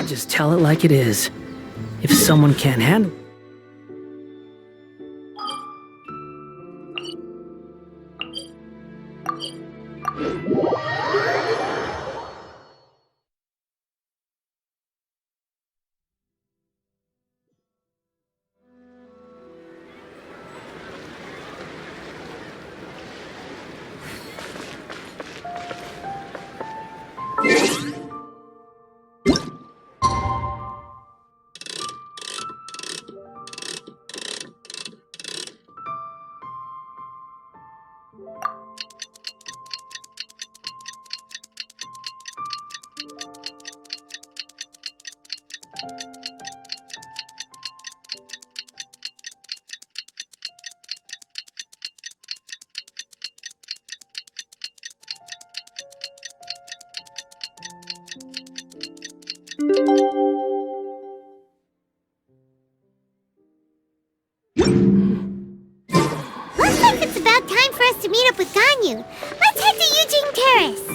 Just tell it like it is. If someone can't handle... Looks like it's about time for us to meet up with Ganyu. Let's head to Yujing Terrace.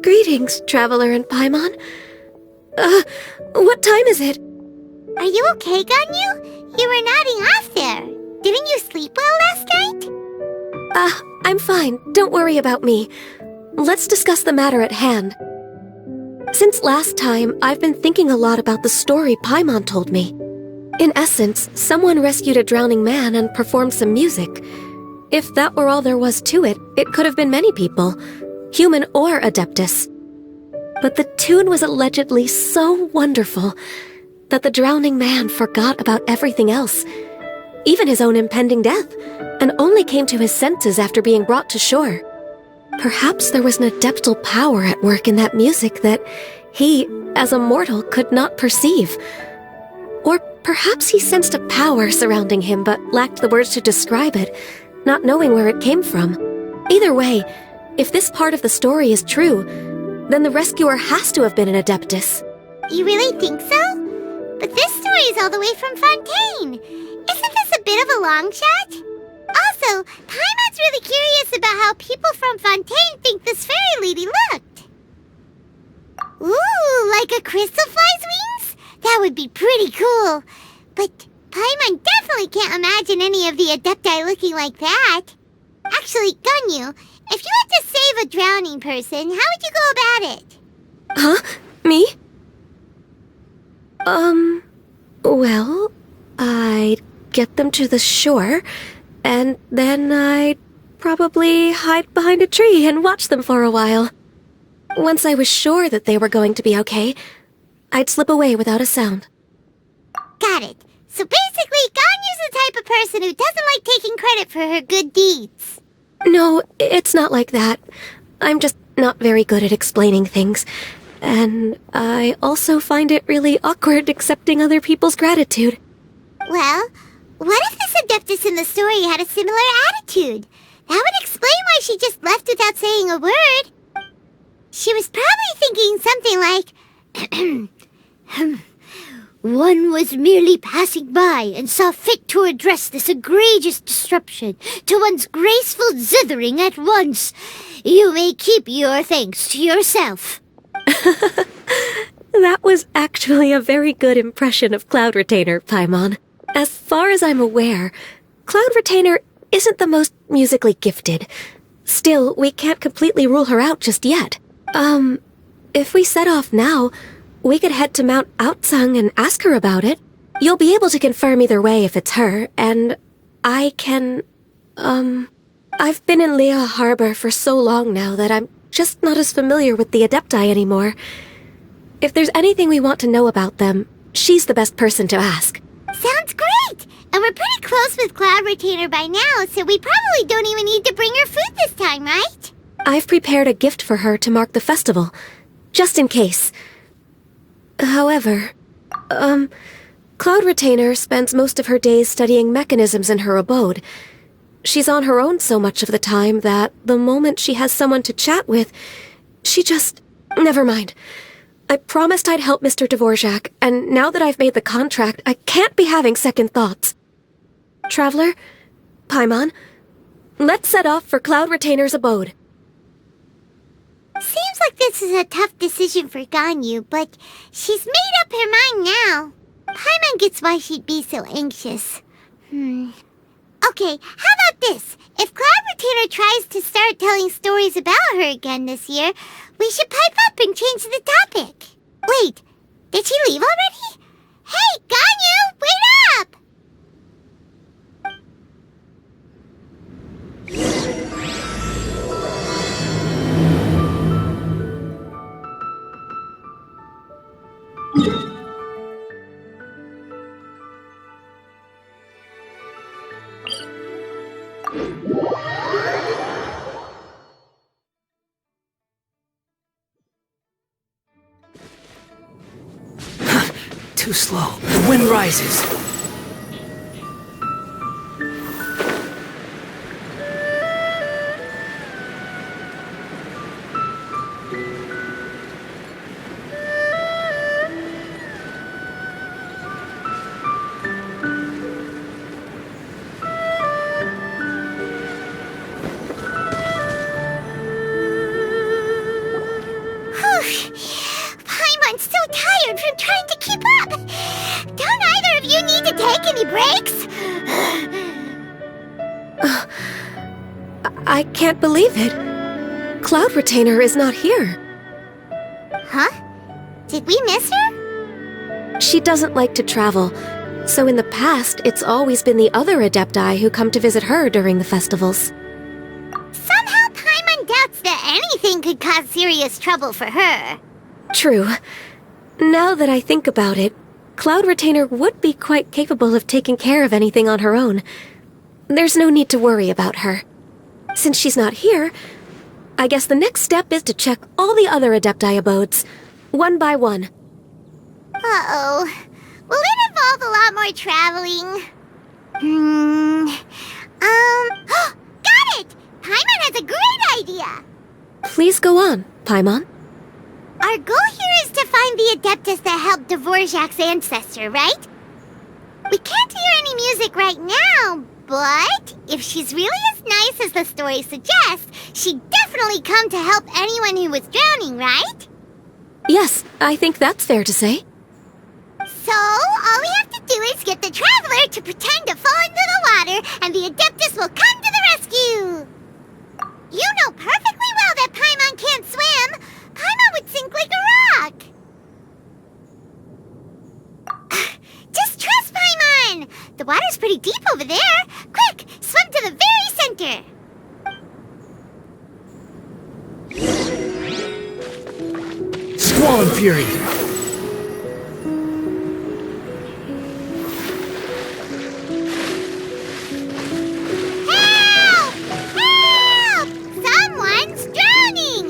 Greetings, Traveler and Paimon. What time is it? Are you okay, Ganyu? You were nodding off there. Didn't you sleep well last night? I'm fine. Don't worry about me. Let's discuss the matter at hand. Since last time, I've been thinking a lot about the story Paimon told me. In essence, someone rescued a drowning man and performed some music. If that were all there was to it, it could have been many people, human or Adeptus. But the tune was allegedly so wonderful that the drowning man forgot about everything else, even his own impending death, and only came to his senses after being brought to shore. Perhaps there was an adeptal power at work in that music that he, as a mortal, could not perceive. Or perhaps he sensed a power surrounding him but lacked the words to describe it, not knowing where it came from. Either way, if this part of the story is true, then the rescuer has to have been an Adeptus. You really think so? But this story is all the way from Fontaine. Isn't this a bit of a long shot? Also, Paimon's really curious about how people from Fontaine think this fairy lady looked. Ooh, like a crystal fly's wings? That would be pretty cool. But Paimon definitely can't imagine any of the Adepti looking like that. Actually, Ganyu, if you had to save a drowning person, how would you go about it? Huh? Me? Well, I'd get them to the shore, and then I'd probably hide behind a tree and watch them for a while. Once I was sure that they were going to be okay, I'd slip away without a sound. Got it. So basically, Ganyu's the type of person who doesn't like taking credit for her good deeds. No, it's not like that. I'm just not very good at explaining things. And I also find it really awkward accepting other people's gratitude. Well, what if this Adeptus in the story had a similar attitude? That would explain why she just left without saying a word. She was probably thinking something like, One was merely passing by and saw fit to address this egregious disruption to one's graceful zithering at once. You may keep your thanks to yourself. That was actually a very good impression of Cloud Retainer, Paimon. As far as I'm aware, Cloud Retainer isn't the most musically gifted. Still, we can't completely rule her out just yet. If we set off now, we could head to Mount Outsung and ask her about it. You'll be able to confirm either way if it's her, and I can, I've been in Liyue Harbor for so long now that I'm just not as familiar with the Adepti anymore. If there's anything we want to know about them, she's the best person to ask. Sounds great! And we're pretty close with Cloud Retainer by now, so we probably don't even need to bring her food this time, right? I've prepared a gift for her to mark the festival, just in case. However, Cloud Retainer spends most of her days studying mechanisms in her abode. She's on her own so much of the time that the moment she has someone to chat with, she just... Never mind. I promised I'd help Mr. Dvorak, and now that I've made the contract, I can't be having second thoughts. Traveler, Paimon, let's set off for Cloud Retainer's abode. Seems like this is a tough decision for Ganyu, but she's made up her mind now. Paimon gets why she'd be so anxious. Okay, how about this? If Cloud Retainer tries to start telling stories about her again this year, we should pipe up and change the topic. Wait, did she leave already? Hey, Ganyu, wait up! Too slow. The wind rises. Paimon's so tired from trying to keep up. Don't either of you need to take any breaks? I can't believe it. Cloud Retainer is not here. Huh? Did we miss her? She doesn't like to travel, so in the past, it's always been the other Adepti who come to visit her during the festivals. Somehow Paimon doubts that anything could cause serious trouble for her. True. Now that I think about it, Cloud Retainer would be quite capable of taking care of anything on her own. There's no need to worry about her. Since she's not here, I guess the next step is to check all the other Adepti abodes, one by one. Uh-oh. Will it involve a lot more traveling? Got it! Paimon has a great idea! Please go on, Paimon. Our goal here is to find the Adeptus that helped Dvorak's ancestor, right? We can't hear any music right now, but if she's really as nice as the story suggests, she'd definitely come to help anyone who was drowning, right? Yes, I think that's fair to say. So, all we have to do is get the Traveler to pretend to fall into the water, and the Adeptus will come to the rescue! You know perfectly well that Paimon can't swim! Paimon would sink like a rock! Just trust Paimon! The water's pretty deep over there! Quick, swim to the very center! Squall and Fury! Help! Help! Someone's drowning!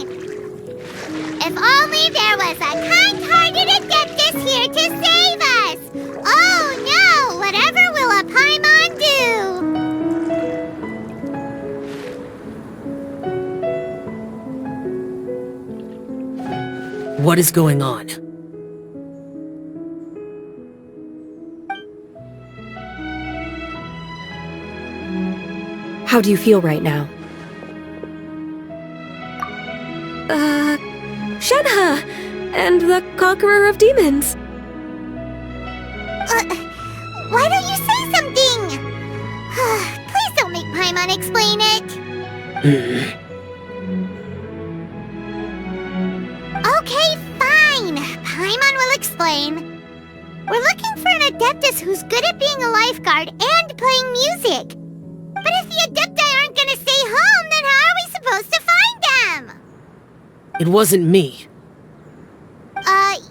If only there was a kind-hearted Adeptus here to save us! Oh no! Whatever will a Paimon do? What is going on? How do you feel right now? Shenhe! And the Conqueror of Demons! Why don't you say something? Please don't make Paimon explain it. Okay, fine. Paimon will explain. We're looking for an Adeptus who's good at being a lifeguard and playing music. But if the Adepti aren't gonna stay home, then how are we supposed to find them? It wasn't me.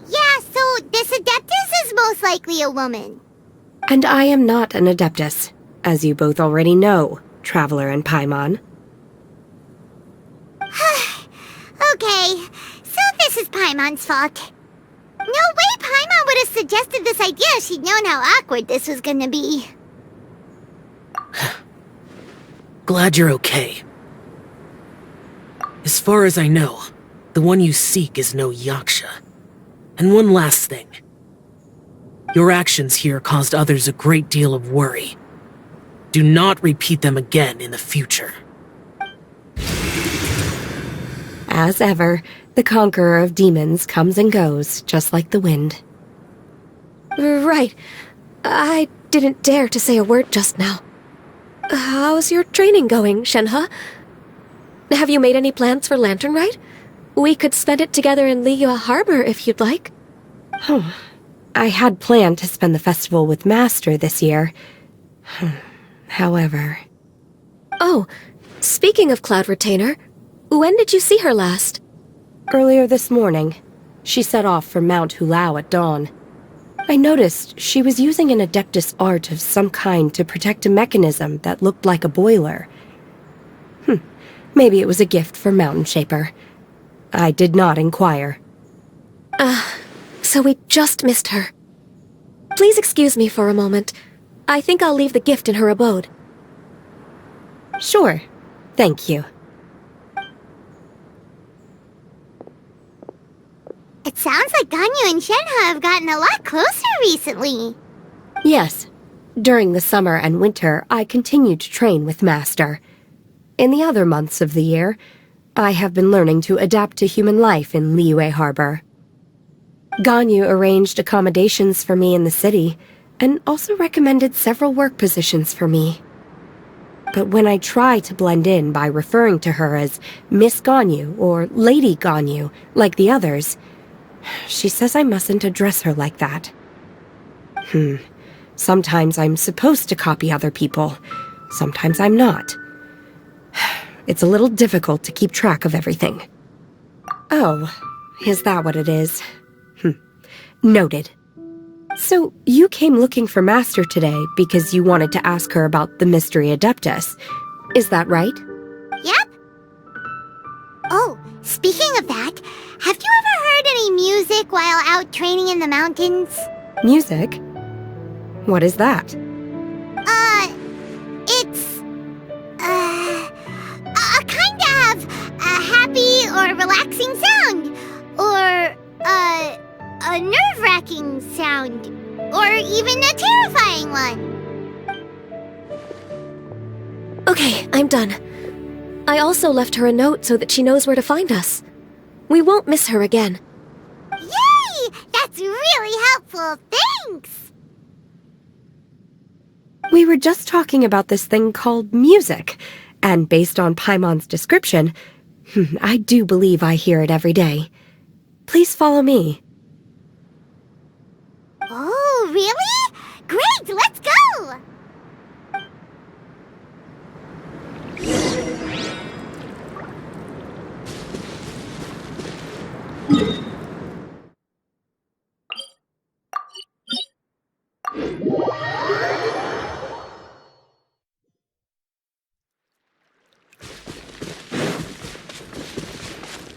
Yeah, so this Adeptus is most likely a woman. And I am not an Adeptus, as you both already know, Traveler and Paimon. Okay, so this is Paimon's fault. No way Paimon would have suggested this idea if she'd known how awkward this was gonna be. Glad you're okay. As far as I know, the one you seek is no Yaksha. And one last thing. Your actions here caused others a great deal of worry. Do not repeat them again in the future. As ever, the conqueror of demons comes and goes, just like the wind. Right. I didn't dare to say a word just now. How's your training going, Shenhe? Have you made any plans for lanternrite? We could spend it together in Liyue Harbor if you'd like. I had planned to spend the festival with Master this year. However... Oh, speaking of Cloud Retainer, when did you see her last? Earlier this morning. She set off for Mount Hulao at dawn. I noticed she was using an Adeptus art of some kind to protect a mechanism that looked like a boiler. Maybe it was a gift for Mountain Shaper. I did not inquire. So we just missed her. Please excuse me for a moment. I think I'll leave the gift in her abode. Sure. Thank you. It sounds like Ganyu and Shenhe have gotten a lot closer recently. Yes. During the summer and winter, I continued to train with Master. In the other months of the year, I have been learning to adapt to human life in Liyue Harbor. Ganyu arranged accommodations for me in the city, and also recommended several work positions for me. But when I try to blend in by referring to her as Miss Ganyu or Lady Ganyu, like the others, she says I mustn't address her like that. Sometimes I'm supposed to copy other people, sometimes I'm not. It's a little difficult to keep track of everything. Oh, is that what it is? Noted. So, you came looking for Master today because you wanted to ask her about the Mystery Adeptus. Is that right? Yep. Oh, speaking of that, have you ever heard any music while out training in the mountains? Music? What is that? It's... a kind of a happy or relaxing sound. Or, a nerve-wracking sound. Or even a terrifying one. Okay, I'm done. I also left her a note so that she knows where to find us. We won't miss her again. Yay! That's really helpful. Thanks! We were just talking about this thing called music, and based on Paimon's description, I do believe I hear it every day. Please follow me. Oh, really? Great, let's go!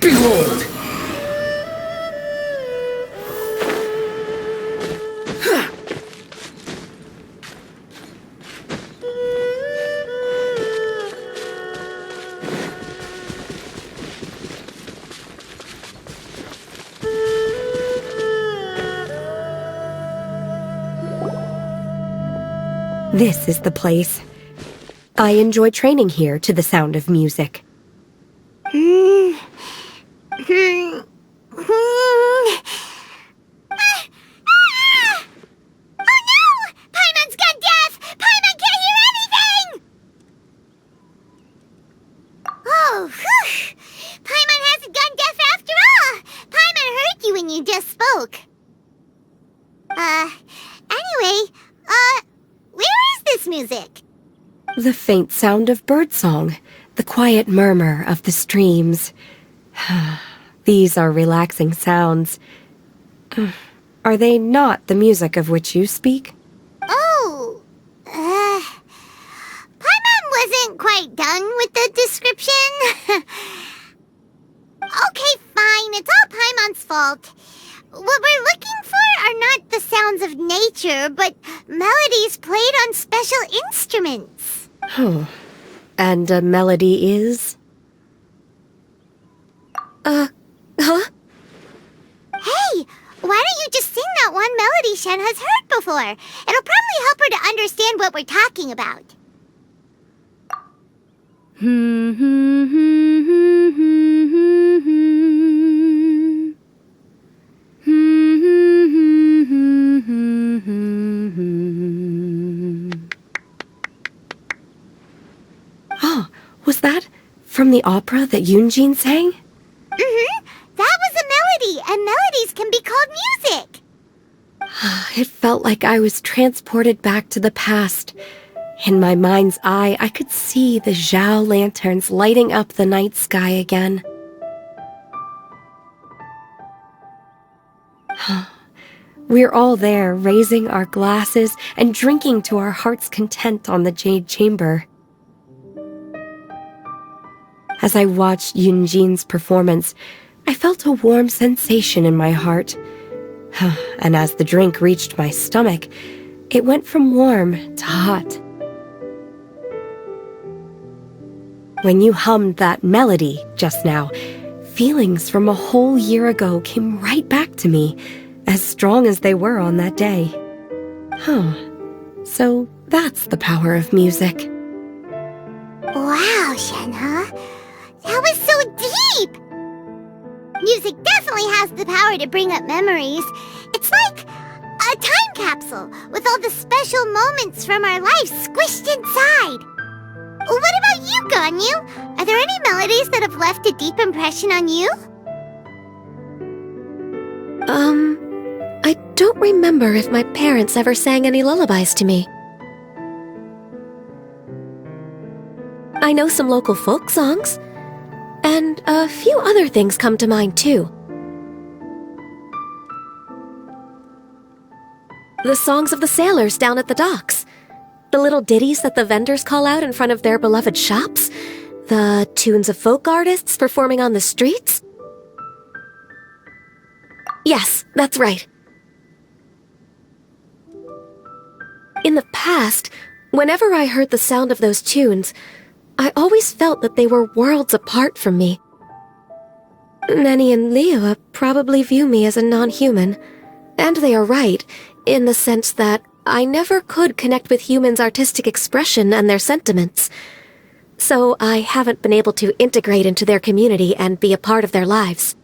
Behold! This is the place. I enjoy training here to the sound of music. Oh no! Paimon's gone deaf! Paimon can't hear anything! Oh, whew! Paimon hasn't gone deaf after all! Paimon heard you when you just spoke. Anyway, where is this music? The faint sound of birdsong, the quiet murmur of the streams. These are relaxing sounds. Are they not the music of which you speak? Oh, Paimon wasn't quite done with the description. Okay, fine, it's all Paimon's fault. What we're looking for are not the sounds of nature, but melodies played on special instruments. Oh, and a melody is? Huh? Hey, why don't you just sing that one melody Shen has heard before? It'll probably help her to understand what we're talking about. Oh, was that from the opera that Yunjin sang? That was a melody, and melodies can be called music. It felt like I was transported back to the past. In my mind's eye, I could see the xiao lanterns lighting up the night sky again. We're all there, raising our glasses and drinking to our heart's content on the jade chamber. As I watched Yunjin's performance, I felt a warm sensation in my heart. And as the drink reached my stomach, it went from warm to hot. When you hummed that melody just now, feelings from a whole year ago came right back to me, as strong as they were on that day. So that's the power of music. Wow, Shenhe. That was so deep! Music definitely has the power to bring up memories. It's like a time capsule with all the special moments from our lives squished inside. What about you, Ganyu? Are there any melodies that have left a deep impression on you? I don't remember if my parents ever sang any lullabies to me. I know some local folk songs, and a few other things come to mind too. The songs of the sailors down at the docks. The little ditties that the vendors call out in front of their beloved shops. The tunes of folk artists performing on the streets. Yes, that's right. In the past, whenever I heard the sound of those tunes, I always felt that they were worlds apart from me. Nenny and liyue probably view me as a non-human, and they are right, in the sense that I never could connect with humans' artistic expression and their sentiments. So I haven't been able to integrate into their community and be a part of their lives.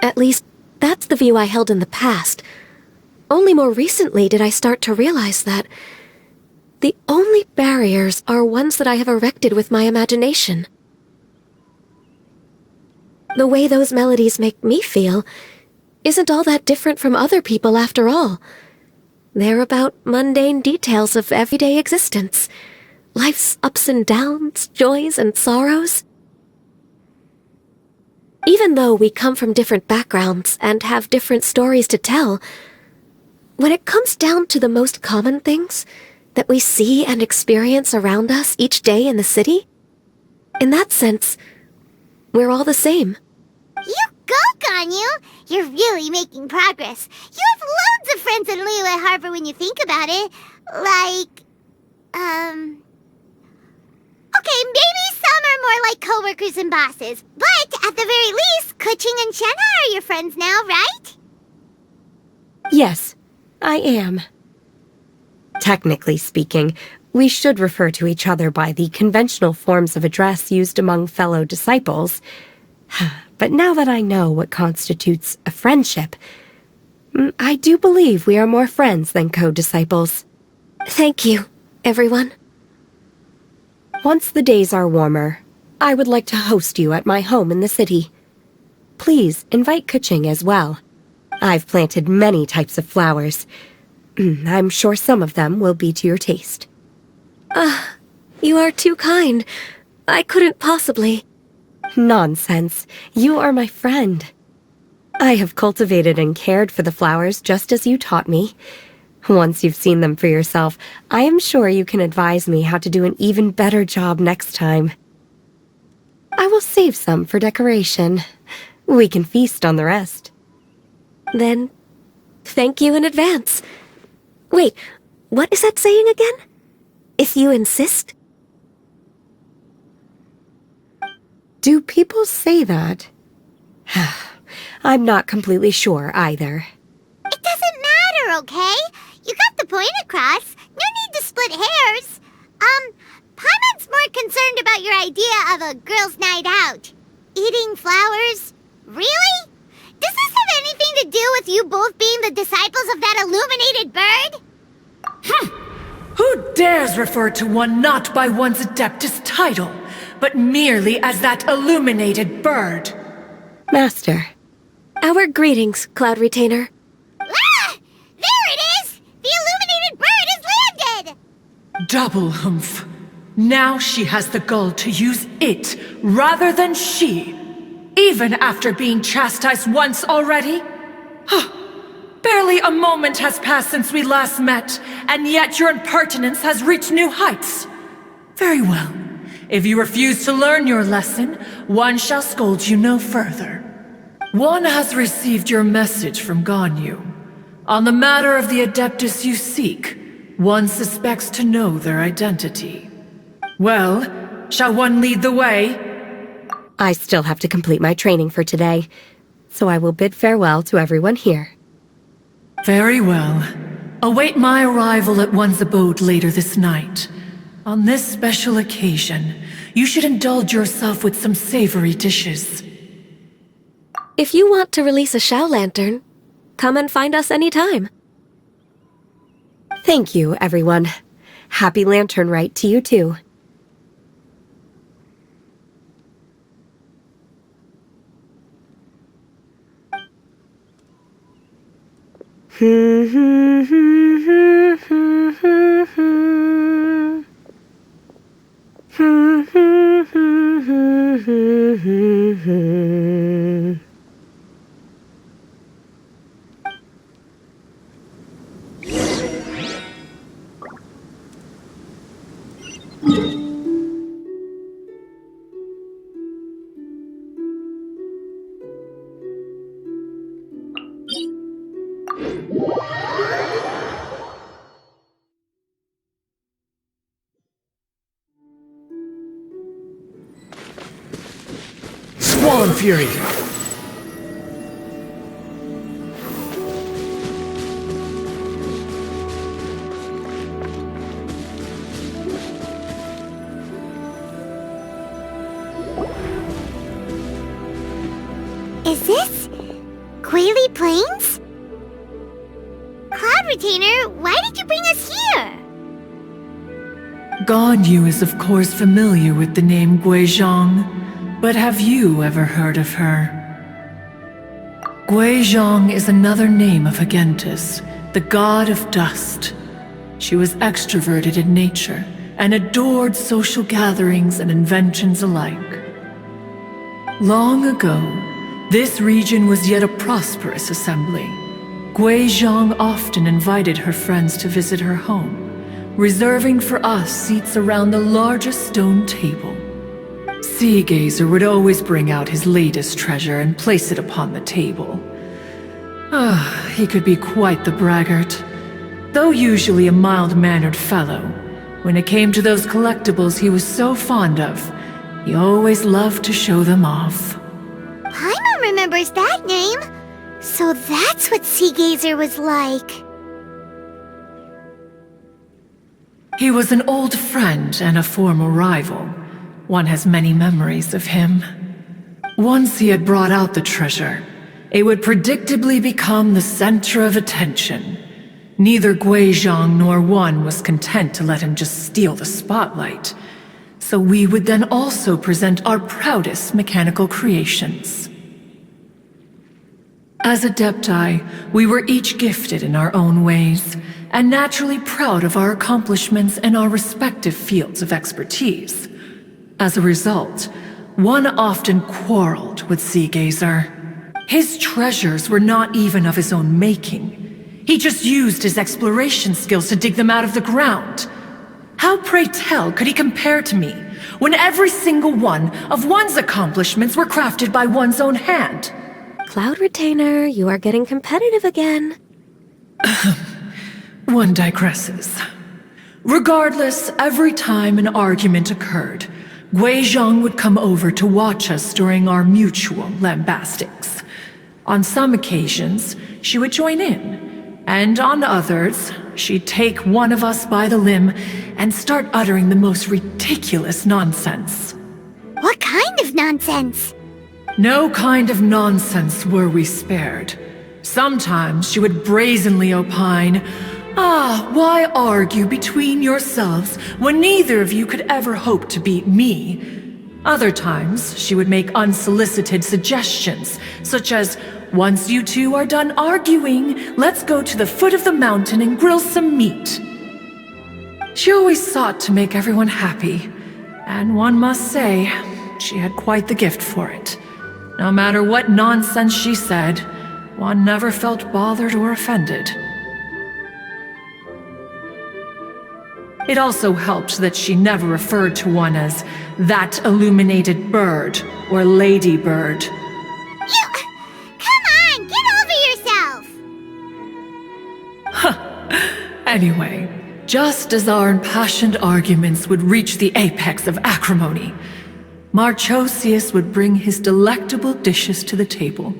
At least, that's the view I held in the past. Only more recently did I start to realize that the only barriers are ones that I have erected with my imagination. The way those melodies make me feel isn't all that different from other people after all. They're about mundane details of everyday existence, life's ups and downs, joys and sorrows. Even though we come from different backgrounds and have different stories to tell, when it comes down to the most common things that we see and experience around us each day in the city, in that sense, we're all the same. You go, Ganyu! You're really making progress. You have loads of friends in Liyue Harbor when you think about it. Okay, maybe some are more like coworkers and bosses. But at the very least, Keqing and Shenhe are your friends now, right? Yes, I am. Technically speaking, we should refer to each other by the conventional forms of address used among fellow disciples. But now that I know what constitutes a friendship, I do believe we are more friends than co-disciples. Thank you, everyone. Once the days are warmer, I would like to host you at my home in the city. Please invite Keqing as well. I've planted many types of flowers. I'm sure some of them will be to your taste. You are too kind. I couldn't possibly. Nonsense. You are my friend. I have cultivated and cared for the flowers just as you taught me. Once you've seen them for yourself, I am sure you can advise me how to do an even better job next time. I will save some for decoration. We can feast on the rest. Then, thank you in advance. Wait, what is that saying again? If you insist? Do people say that? I'm not completely sure either. It doesn't matter, okay? You got the point across. No need to split hairs. Paimon's more concerned about your idea of a girls' night out. Eating flowers? Really? Does this have anything to do with you both being the disciples of that illuminated bird? Who dares refer to one not by one's Adeptus title, but merely as that illuminated bird? Master, our greetings, Cloud Retainer. Ah! There it is! The illuminated bird has landed! Double humph. Now she has the gall to use it rather than she, even after being chastised once already? Barely a moment has passed since we last met, and yet your impertinence has reached new heights. Very well. If you refuse to learn your lesson, one shall scold you no further. One has received your message from Ganyu. On the matter of the Adeptus you seek, one suspects to know their identity. Well, shall one lead the way? I still have to complete my training for today, so I will bid farewell to everyone here. Very well. Await my arrival at one's abode later this night. On this special occasion, you should indulge yourself with some savory dishes. If you want to release a xiao lantern, come and find us anytime. Thank you, everyone. Happy lanternrite to you too. Swan Fury! Is this Guili Plains? Cloud Retainer, why did you bring us here? Ganyu is of course familiar with the name Guizhong, but have you ever heard of her? Guizhong is another name of Agentis, the god of dust. She was extroverted in nature and adored social gatherings and inventions alike. Long ago, this region was yet a prosperous assembly. Guizhong often invited her friends to visit her home, reserving for us seats around the largest stone table. Seagazer would always bring out his latest treasure and place it upon the table. He could be quite the braggart. Though usually a mild-mannered fellow, when it came to those collectibles he was so fond of, he always loved to show them off. Paimon remembers that name. So that's what Seagazer was like. He was an old friend and a former rival. One has many memories of him. Once he had brought out the treasure, it would predictably become the center of attention. Neither Guizhong nor one was content to let him just steal the spotlight. So we would then also present our proudest mechanical creations. As Adepti, we were each gifted in our own ways, and naturally proud of our accomplishments in our respective fields of expertise. As a result, one often quarreled with Seagazer. His treasures were not even of his own making. He just used his exploration skills to dig them out of the ground. How, pray tell, could he compare to me, when every single one of one's accomplishments were crafted by one's own hand? Cloud Retainer, you are getting competitive again. One digresses. Regardless, every time an argument occurred, Guizhong would come over to watch us during our mutual lambastics. On some occasions, she would join in, and on others, she'd take one of us by the limb and start uttering the most ridiculous nonsense. What kind of nonsense? No kind of nonsense were we spared. Sometimes she would brazenly opine, why argue between yourselves when neither of you could ever hope to beat me? Other times, she would make unsolicited suggestions, such as, once you two are done arguing, let's go to the foot of the mountain and grill some meat. She always sought to make everyone happy, and one must say, she had quite the gift for it. No matter what nonsense she said, one never felt bothered or offended. It also helped that she never referred to one as that illuminated bird or ladybird. You... Come on, get over yourself! Anyway, just as our impassioned arguments would reach the apex of acrimony, Marchosius would bring his delectable dishes to the table.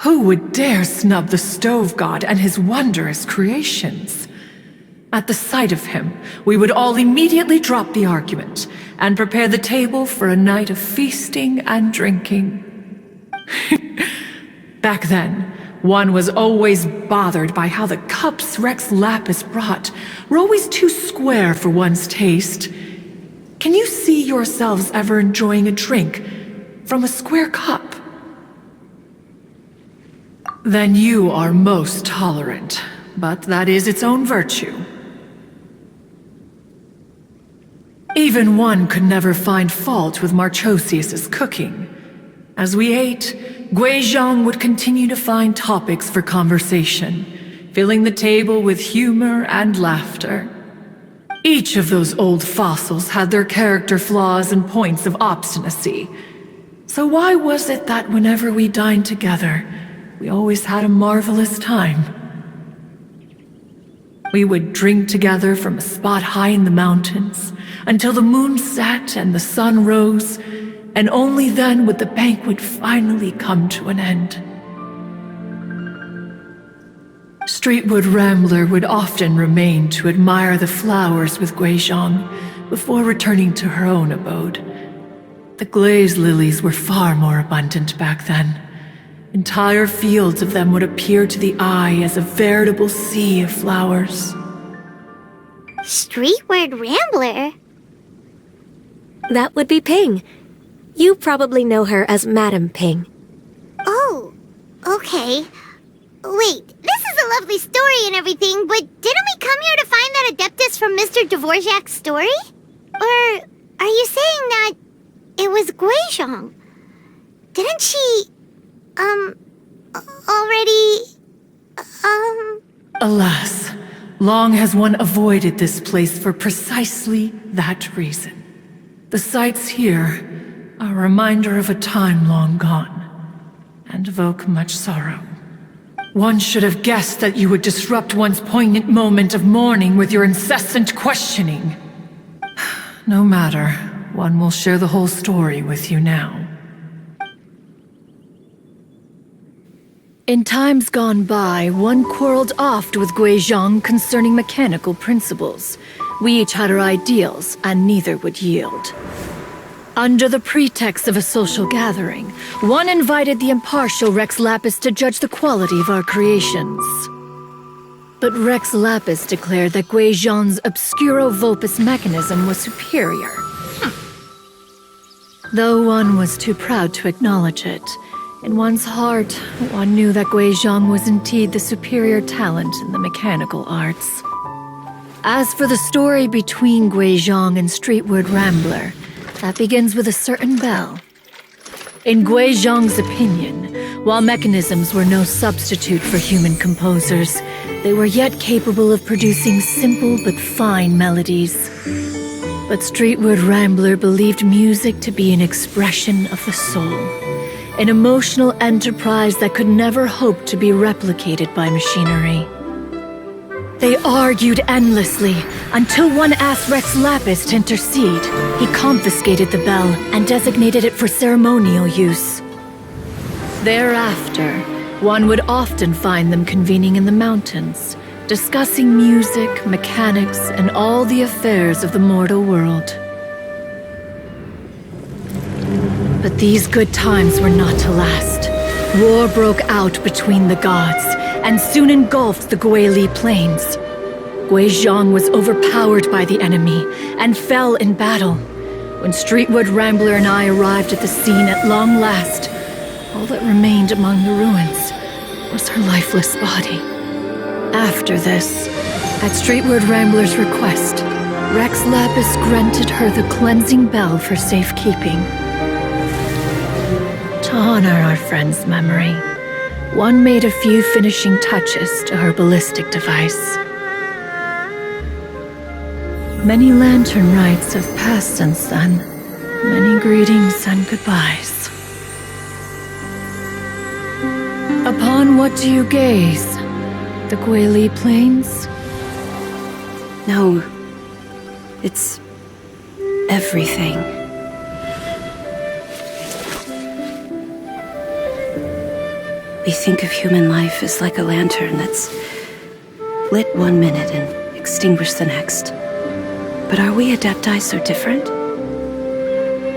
Who would dare snub the stove god and his wondrous creations? At the sight of him, we would all immediately drop the argument and prepare the table for a night of feasting and drinking. Back then, one was always bothered by how the cups Rex Lapis brought were always too square for one's taste. Can you see yourselves ever enjoying a drink from a square cup? Then you are most tolerant, but that is its own virtue. Even one could never find fault with Marchosius's cooking. As we ate, Guizhong would continue to find topics for conversation, filling the table with humor and laughter. Each of those old fossils had their character flaws and points of obstinacy. So why was it that whenever we dined together, we always had a marvelous time? We would drink together from a spot high in the mountains, until the moon set and the sun rose, and only then would the banquet finally come to an end. Streetwood Rambler would often remain to admire the flowers with Guizhong before returning to her own abode. The glaze lilies were far more abundant back then. Entire fields of them would appear to the eye as a veritable sea of flowers. Streetward Rambler? That would be Ping. You probably know her as Madam Ping. Oh, okay. Wait, this is a lovely story and everything, but didn't we come here to find that Adeptus from Mr. Dvorak's story? Or are you saying that it was Guizhong? Didn't she, already, Alas, long has one avoided this place for precisely that reason. The sights here are a reminder of a time long gone, and evoke much sorrow. One should have guessed that you would disrupt one's poignant moment of mourning with your incessant questioning. No matter, one will share the whole story with you now. In times gone by, one quarreled oft with Guizhong concerning mechanical principles. We each had our ideals, and neither would yield. Under the pretext of a social gathering, one invited the impartial Rex Lapis to judge the quality of our creations. But Rex Lapis declared that Guizhong's Obscuro Vulpus mechanism was superior. Though one was too proud to acknowledge it, in one's heart, one knew that Guizhong was indeed the superior talent in the mechanical arts. As for the story between Guizhong and Streetward Rambler, That begins with a certain bell. In Guizhong's opinion, while mechanisms were no substitute for human composers, they were yet capable of producing simple but fine melodies. But Streetward Rambler believed music to be an expression of the soul, an emotional enterprise that could never hope to be replicated by machinery. They argued endlessly, until one asked Rex Lapis to intercede. He confiscated the bell and designated it for ceremonial use. Thereafter, one would often find them convening in the mountains, discussing music, mechanics, and all the affairs of the mortal world. But these good times were not to last. War broke out between the gods, and soon engulfed the Guili Plains. Guizhong was overpowered by the enemy, and fell in battle. When Streetward Rambler and I arrived at the scene at long last, all that remained among the ruins was her lifeless body. After this, at Streetward Rambler's request, Rex Lapis granted her the cleansing bell for safekeeping. To honor our friend's memory, one made a few finishing touches to her ballistic device. Many lanternrites have passed since then. Many greetings and goodbyes. Upon what do you gaze? The Guili Plains? No, it's everything. We think of human life as like a lantern that's lit one minute and extinguished the next. But are we Adepti so different?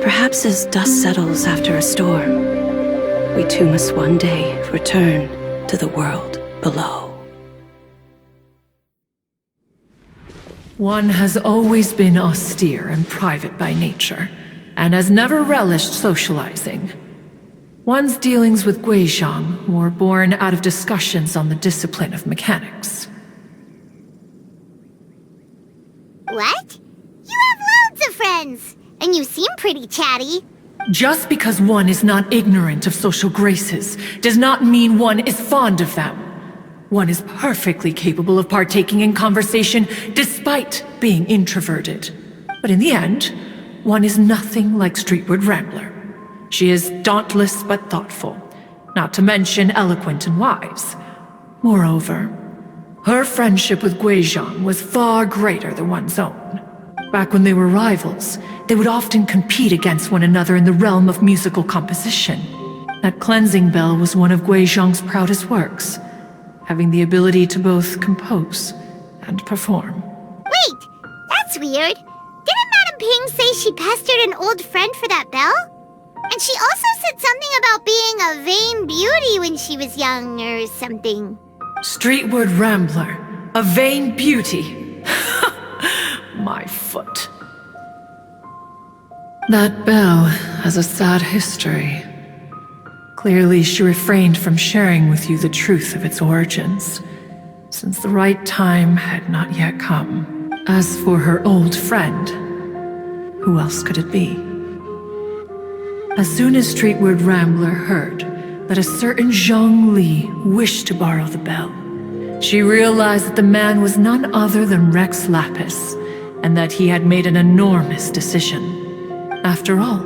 Perhaps as dust settles after a storm, we too must one day return to the world below. One has always been austere and private by nature, and has never relished socializing. One's dealings with Guizhong were born out of discussions on the discipline of mechanics. What? You have loads of friends, and you seem pretty chatty. Just because one is not ignorant of social graces does not mean one is fond of them. One is perfectly capable of partaking in conversation despite being introverted. But in the end, one is nothing like Streetward Rambler. She is dauntless but thoughtful, not to mention eloquent and wise. Moreover, her friendship with Guizhong was far greater than one's own. Back when they were rivals, they would often compete against one another in the realm of musical composition. That cleansing bell was one of Guizhong's proudest works, having the ability to both compose and perform. Wait, that's weird. Didn't Madame Ping say she pestered an old friend for that bell? And she also said something about being a vain beauty when she was young or something. Streetward Rambler, a vain beauty. My foot. That bell has a sad history. Clearly, she refrained from sharing with you the truth of its origins, since the right time had not yet come. As for her old friend, who else could it be? As soon as Streetward Rambler heard that a certain Zhang Li wished to borrow the bell, she realized that the man was none other than Rex Lapis, and that he had made an enormous decision. After all,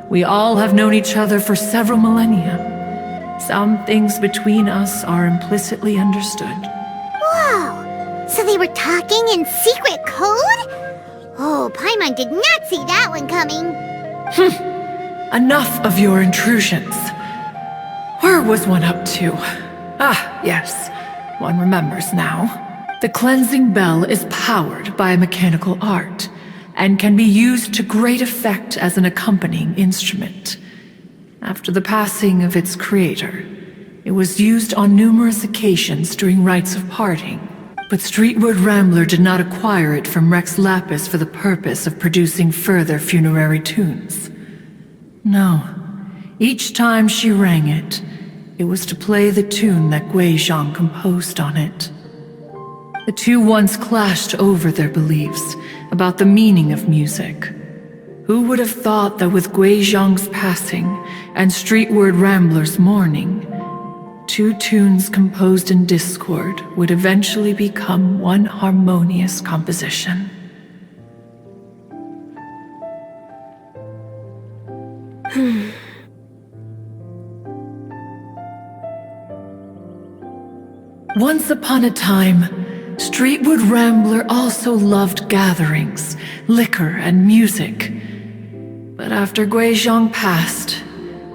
we all have known each other for several millennia. Some things between us are implicitly understood. Whoa! So they were talking in secret code? Oh, Paimon did not see that one coming. Enough of your intrusions. Where was one up to? Ah, yes. One remembers now. The cleansing bell is powered by a mechanical art, and can be used to great effect as an accompanying instrument. After the passing of its creator, it was used on numerous occasions during rites of parting. But Streetward Rambler did not acquire it from Rex Lapis for the purpose of producing further funerary tunes. No. Each time she rang it, it was to play the tune that Guizhong composed on it. The two once clashed over their beliefs about the meaning of music, Who would have thought that with Guizhong's passing and streetward ramblers' mourning, two tunes composed in discord would eventually become one harmonious composition? Once upon a time, Streetwood Rambler also loved gatherings, liquor, and music. But after Guizhong passed,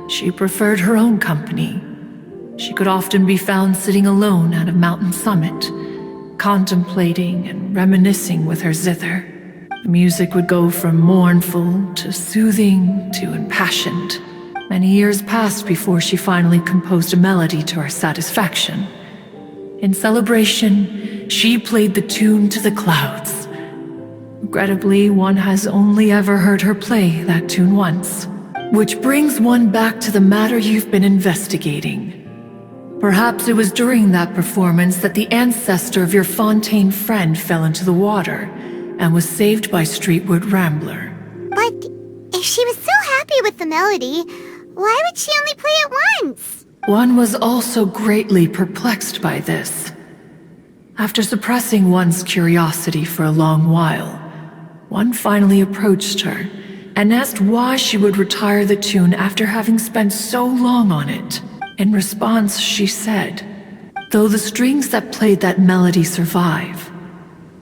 she preferred her own company. She could often be found sitting alone at a mountain summit, contemplating and reminiscing with her zither. The music would go from mournful to soothing to impassioned. Many years passed before she finally composed a melody to her satisfaction. In celebration, she played the tune to the clouds. Regrettably, one has only ever heard her play that tune once. Which brings one back to the matter you've been investigating. Perhaps it was during that performance that the ancestor of your Fontaine friend fell into the water and was saved by Streetwood Rambler. But if she was so happy with the melody, why would she only play it once? One was also greatly perplexed by this. After suppressing one's curiosity for a long while, one finally approached her and asked why she would retire the tune after having spent so long on it. In response, she said, "Though the strings that played that melody survive,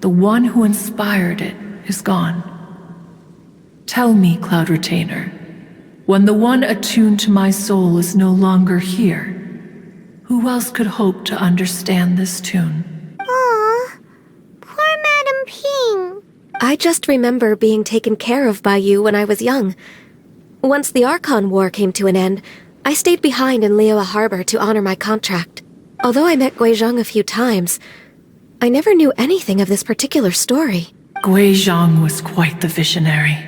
the one who inspired it is gone. Tell me, Cloud Retainer, when the one attuned to my soul is no longer here, who else could hope to understand this tune?" Aw, poor Madam Ping. I just remember being taken care of by you when I was young. Once the Archon War came to an end, I stayed behind in Liyue Harbor to honor my contract. Although I met Guizhong a few times, I never knew anything of this particular story. Guizhong was quite the visionary,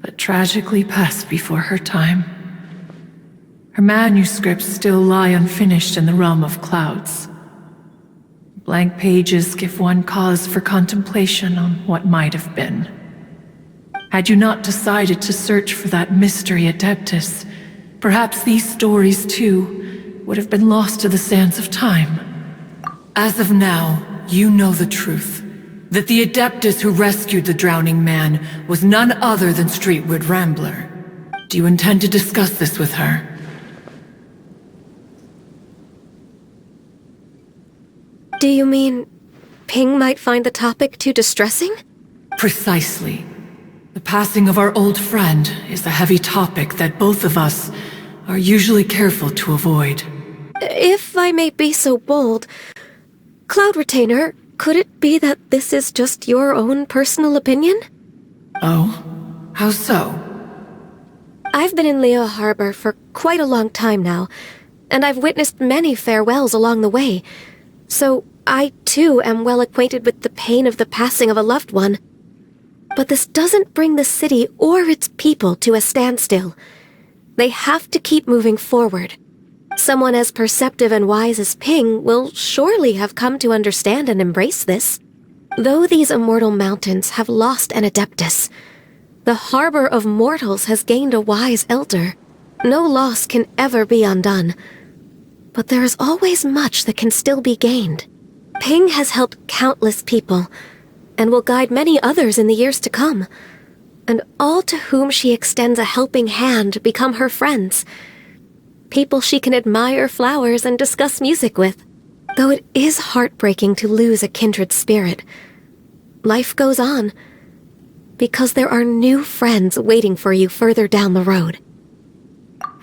but tragically passed before her time. Her manuscripts still lie unfinished in the realm of clouds. Blank pages give one cause for contemplation on what might have been. Had you not decided to search for that mystery Adeptus, perhaps these stories, too, would have been lost to the sands of time. As of now, you know the truth. That the Adeptus who rescued the drowning man was none other than Streetwood Rambler. Do you intend to discuss this with her? Do you mean Ping might find the topic too distressing? Precisely. The passing of our old friend is a heavy topic that both of us are usually careful to avoid. If I may be so bold, Cloud Retainer, could it be that this is just your own personal opinion? Oh? How so? I've been in Liyue Harbor for quite a long time now, and I've witnessed many farewells along the way, so I too am well acquainted with the pain of the passing of a loved one. But this doesn't bring the city or its people to a standstill. They have to keep moving forward. Someone as perceptive and wise as Ping will surely have come to understand and embrace this. Though these immortal mountains have lost an Adeptus, the harbor of mortals has gained a wise elder. No loss can ever be undone, but there is always much that can still be gained. Ping has helped countless people, and will guide many others in the years to come, and all to whom she extends a helping hand become her friends. People she can admire flowers and discuss music with. Though it is heartbreaking to lose a kindred spirit, life goes on, because there are new friends waiting for you further down the road.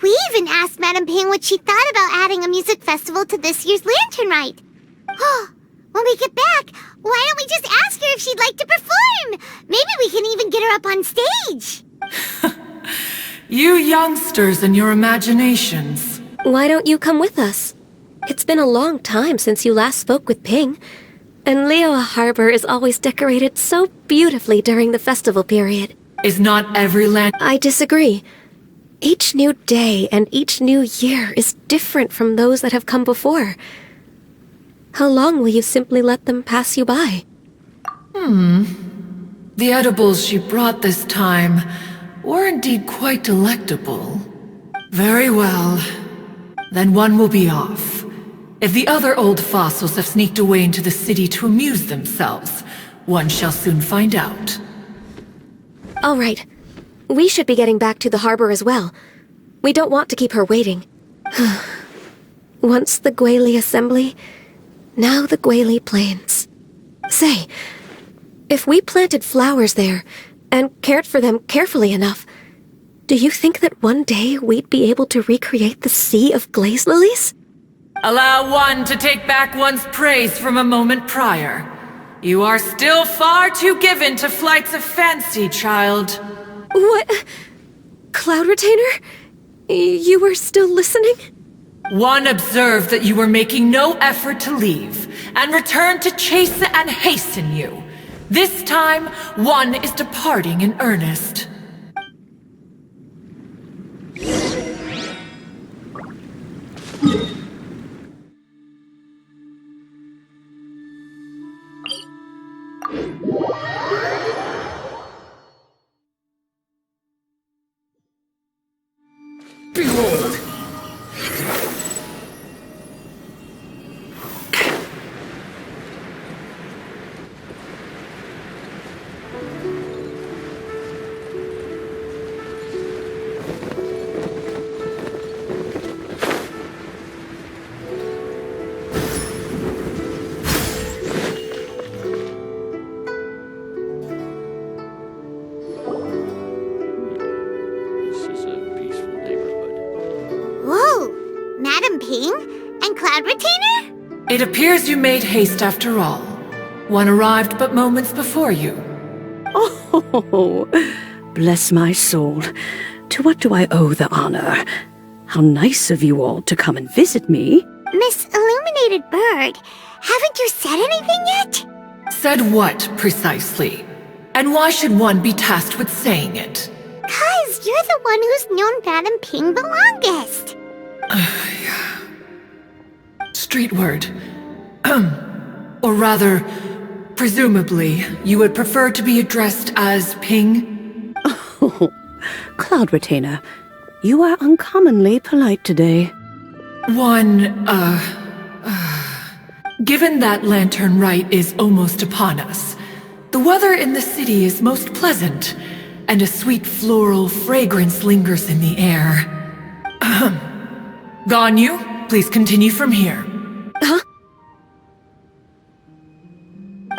We even asked Madam Ping what she thought about adding a music festival to this year's lanternrite. Oh, when we get back, why don't we just ask her if she'd like to perform? Maybe we can even get her up on stage. You youngsters and your imaginations. Why don't you come with us? It's been a long time since you last spoke with Ping, and Liyue Harbor is always decorated so beautifully during the festival period. Is not every land... I disagree. Each new day and each new year is different from those that have come before. How long will you simply let them pass you by? The edibles she brought this time were indeed quite delectable. Very well. Then one will be off. If the other old fossils have sneaked away into the city to amuse themselves, one shall soon find out. All right. We should be getting back to the harbor as well. We don't want to keep her waiting. Once the Guili Assembly, now the Guili Plains. Say, if we planted flowers there and cared for them carefully enough, do you think that one day we'd be able to recreate the Sea of Glaze Lilies? Allow one to take back one's praise from a moment prior. You are still far too given to flights of fancy, child. What? Cloud Retainer? You were still listening? One observed that you were making no effort to leave, and returned to chase and hasten you. This time, one is departing in earnest. Behold! Cloud Retainer? It appears you made haste after all. One arrived but moments before you. Oh, bless my soul. To what do I owe the honor? How nice of you all to come and visit me. Miss Illuminated Bird, haven't you said anything yet? Said what, precisely? And why should one be tasked with saying it? 'Cause you're the one who's known Madam Ping the longest. Street word. Or rather, presumably, you would prefer to be addressed as Ping? Oh, Cloud Retainer, you are uncommonly polite today. Given that lanternrite is almost upon us, the weather in the city is most pleasant, and a sweet floral fragrance lingers in the air. Ganyu, please continue from here.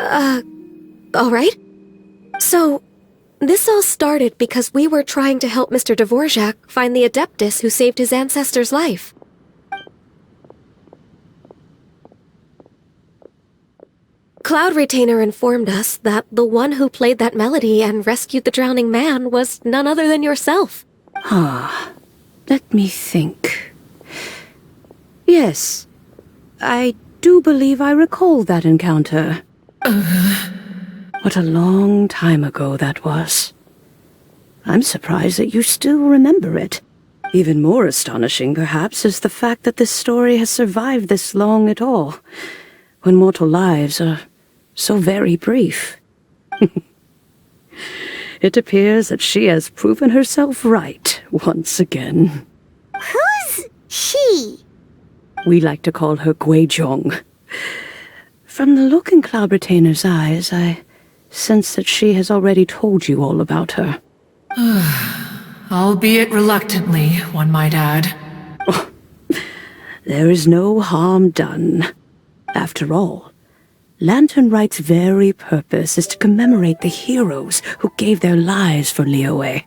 Huh? All right. So, this all started because we were trying to help Mr. Dvorak find the Adeptus who saved his ancestor's life. Cloud Retainer informed us that the one who played that melody and rescued the drowning man was none other than yourself. Let me think. Yes, I do believe I recall that encounter. What a long time ago that was. I'm surprised that you still remember it. Even more astonishing, perhaps, is the fact that this story has survived this long at all, when mortal lives are so very brief. It appears that she has proven herself right once again. Who's she? We like to call her Guizhong. From the look in Cloud Retainer's eyes, I sense that she has already told you all about her. Albeit reluctantly, one might add. Oh, there is no harm done. After all, Lanternrite's very purpose is to commemorate the heroes who gave their lives for Liyue.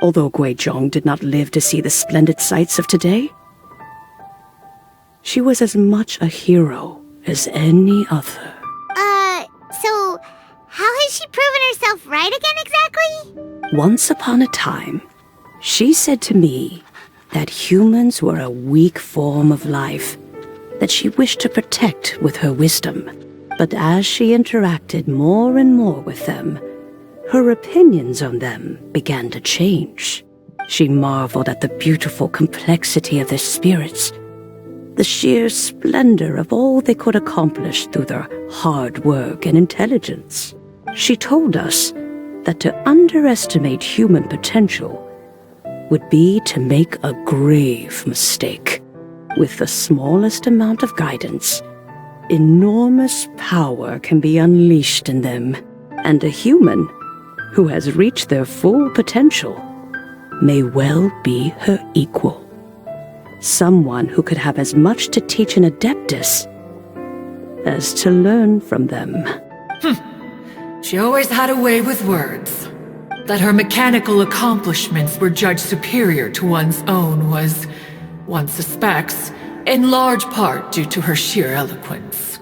Although Guizhong did not live to see the splendid sights of today, she was as much a hero as any other. So how has she proven herself right again exactly? Once upon a time, she said to me that humans were a weak form of life that she wished to protect with her wisdom. But as she interacted more and more with them, her opinions on them began to change. She marveled at the beautiful complexity of their spirits, the sheer splendor of all they could accomplish through their hard work and intelligence. She told us that to underestimate human potential would be to make a grave mistake. With the smallest amount of guidance, enormous power can be unleashed in them, and a human who has reached their full potential may well be her equal. Someone who could have as much to teach an adeptus as to learn from them. She always had a way with words. That her mechanical accomplishments were judged superior to one's own was, one suspects, in large part due to her sheer eloquence.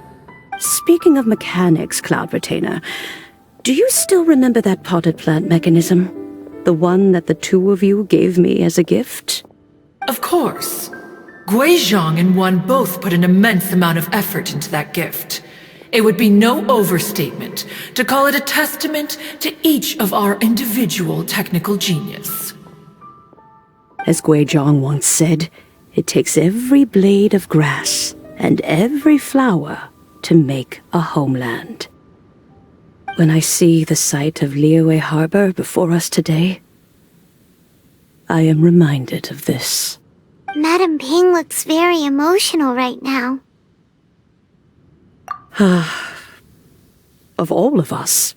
Speaking of mechanics, Cloud Retainer, do you still remember that potted plant mechanism? The one that the two of you gave me as a gift? Of course. Guizhong and one both put an immense amount of effort into that gift. It would be no overstatement to call it a testament to each of our individual technical genius. As Guizhong once said, it takes every blade of grass and every flower to make a homeland. When I see the site of Liyue Harbor before us today, I am reminded of this. Madam Ping looks very emotional right now. Of all of us,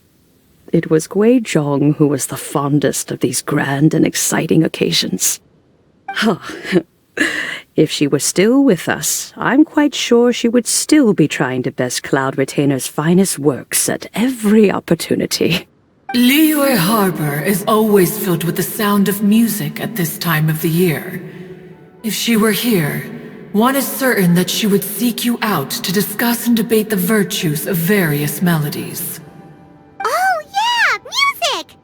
it was Guizhong who was the fondest of these grand and exciting occasions. If she were still with us, I'm quite sure she would still be trying to best Cloud Retainer's finest works at every opportunity. Liyue Harbor is always filled with the sound of music at this time of the year. If she were here, one is certain that she would seek you out to discuss and debate the virtues of various melodies. Oh, yeah! Music!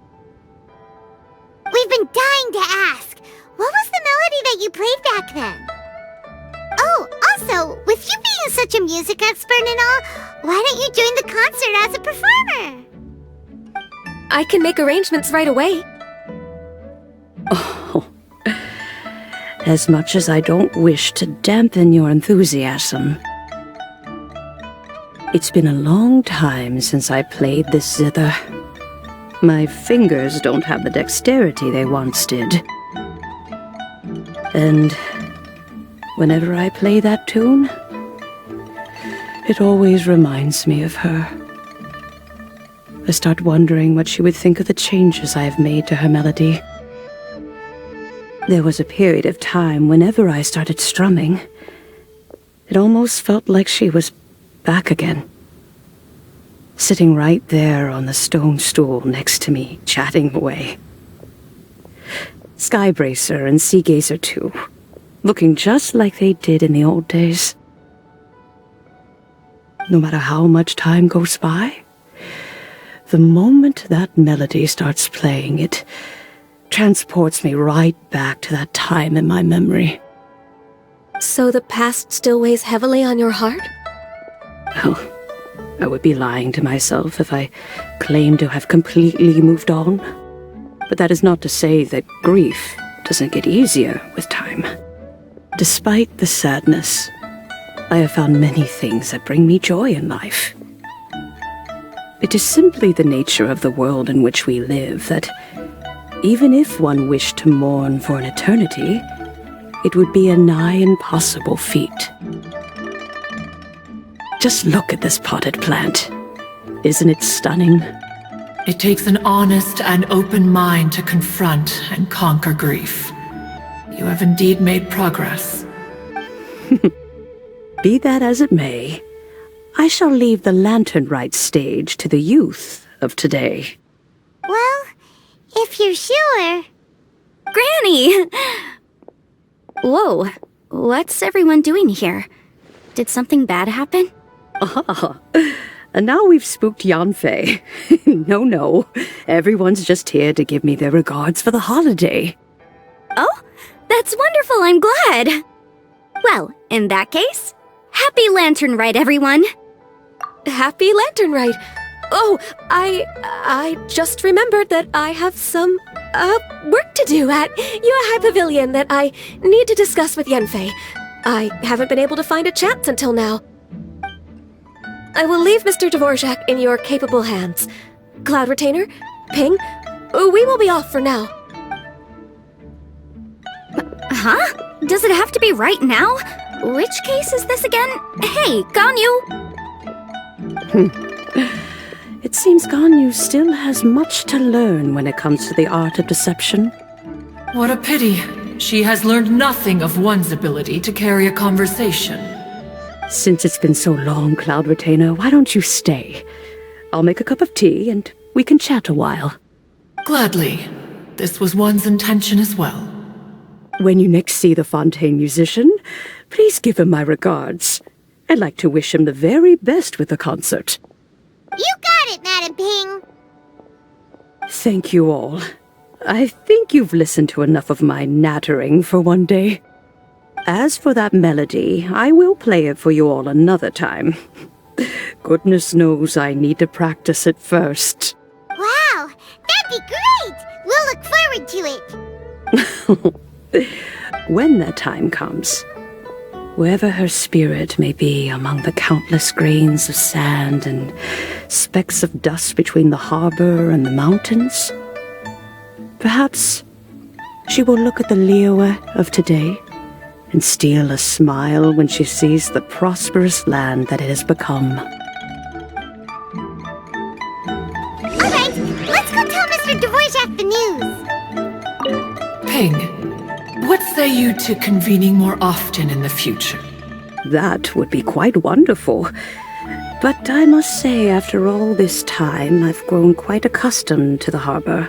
We've been dying to ask. What was the melody that you played back then? Oh, also, with you being such a music expert and all, why don't you join the concert as a performer? I can make arrangements right away. Oh, as much as I don't wish to dampen your enthusiasm, it's been a long time since I played this zither. My fingers don't have the dexterity they once did. And whenever I play that tune, it always reminds me of her. I start wondering what she would think of the changes I have made to her melody. There was a period of time whenever I started strumming, it almost felt like she was back again. Sitting right there on the stone stool next to me, chatting away. Skybracer and Seagazer too, looking just like they did in the old days. No matter how much time goes by, the moment that melody starts playing, it transports me right back to that time in my memory. So the past still weighs heavily on your heart? Oh, I would be lying to myself if I claimed to have completely moved on. But that is not to say that grief doesn't get easier with time. Despite the sadness, I have found many things that bring me joy in life. It is simply the nature of the world in which we live that even if one wished to mourn for an eternity, it would be a nigh impossible feat. Just look at this potted plant. Isn't it stunning? It takes an honest and open mind to confront and conquer grief. You have indeed made progress. Be that as it may, I shall leave the lanternrite stage to the youth of today. Well, if you're sure. Granny! Whoa, what's everyone doing here? Did something bad happen? Ah, and now we've spooked Yanfei. No, everyone's just here to give me their regards for the holiday. Oh, that's wonderful, I'm glad! Well, in that case, happy lanternrite, everyone! Happy lanternrite. Oh, I just remembered that I have some, work to do at Yuehai Pavilion that I need to discuss with Yanfei. I haven't been able to find a chance until now. I will leave Mr. Dvorak in your capable hands. Cloud Retainer, Ping, we will be off for now. Huh? Does it have to be right now? Which case is this again? Hey, Ganyu! It seems Ganyu still has much to learn when it comes to the art of deception. What a pity. She has learned nothing of one's ability to carry a conversation. Since it's been so long, Cloud Retainer, why don't you stay? I'll make a cup of tea and we can chat a while. Gladly. This was one's intention as well. When you next see the Fontaine musician, please give him my regards. I'd like to wish him the very best with the concert. You got it, Madam Ping. Thank you all. I think you've listened to enough of my nattering for one day. As for that melody, I will play it for you all another time. Goodness knows I need to practice it first. Wow, that'd be great! We'll look forward to it. When that time comes, wherever her spirit may be among the countless grains of sand and specks of dust between the harbor and the mountains, perhaps she will look at the liyue of today and steal a smile when she sees the prosperous land that it has become. Alright, let's go tell Mr. Dvorak the news. Ping, what say you to convening more often in the future? That would be quite wonderful. But I must say, after all this time, I've grown quite accustomed to the harbor.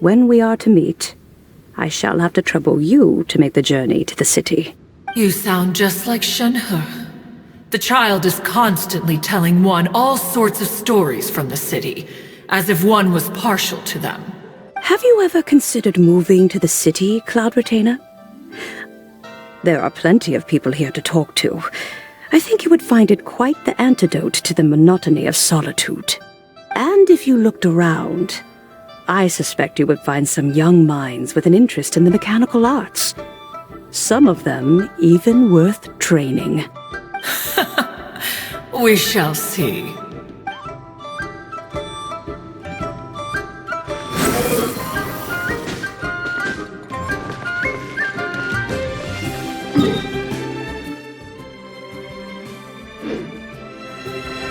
When we are to meet, I shall have to trouble you to make the journey to the city. You sound just like Shenhe. The child is constantly telling one all sorts of stories from the city, as if one was partial to them. Have you ever considered moving to the city, Cloud Retainer? There are plenty of people here to talk to. I think you would find it quite the antidote to the monotony of solitude. And if you looked around, I suspect you would find some young minds with an interest in the mechanical arts. Some of them even worth training. We shall see.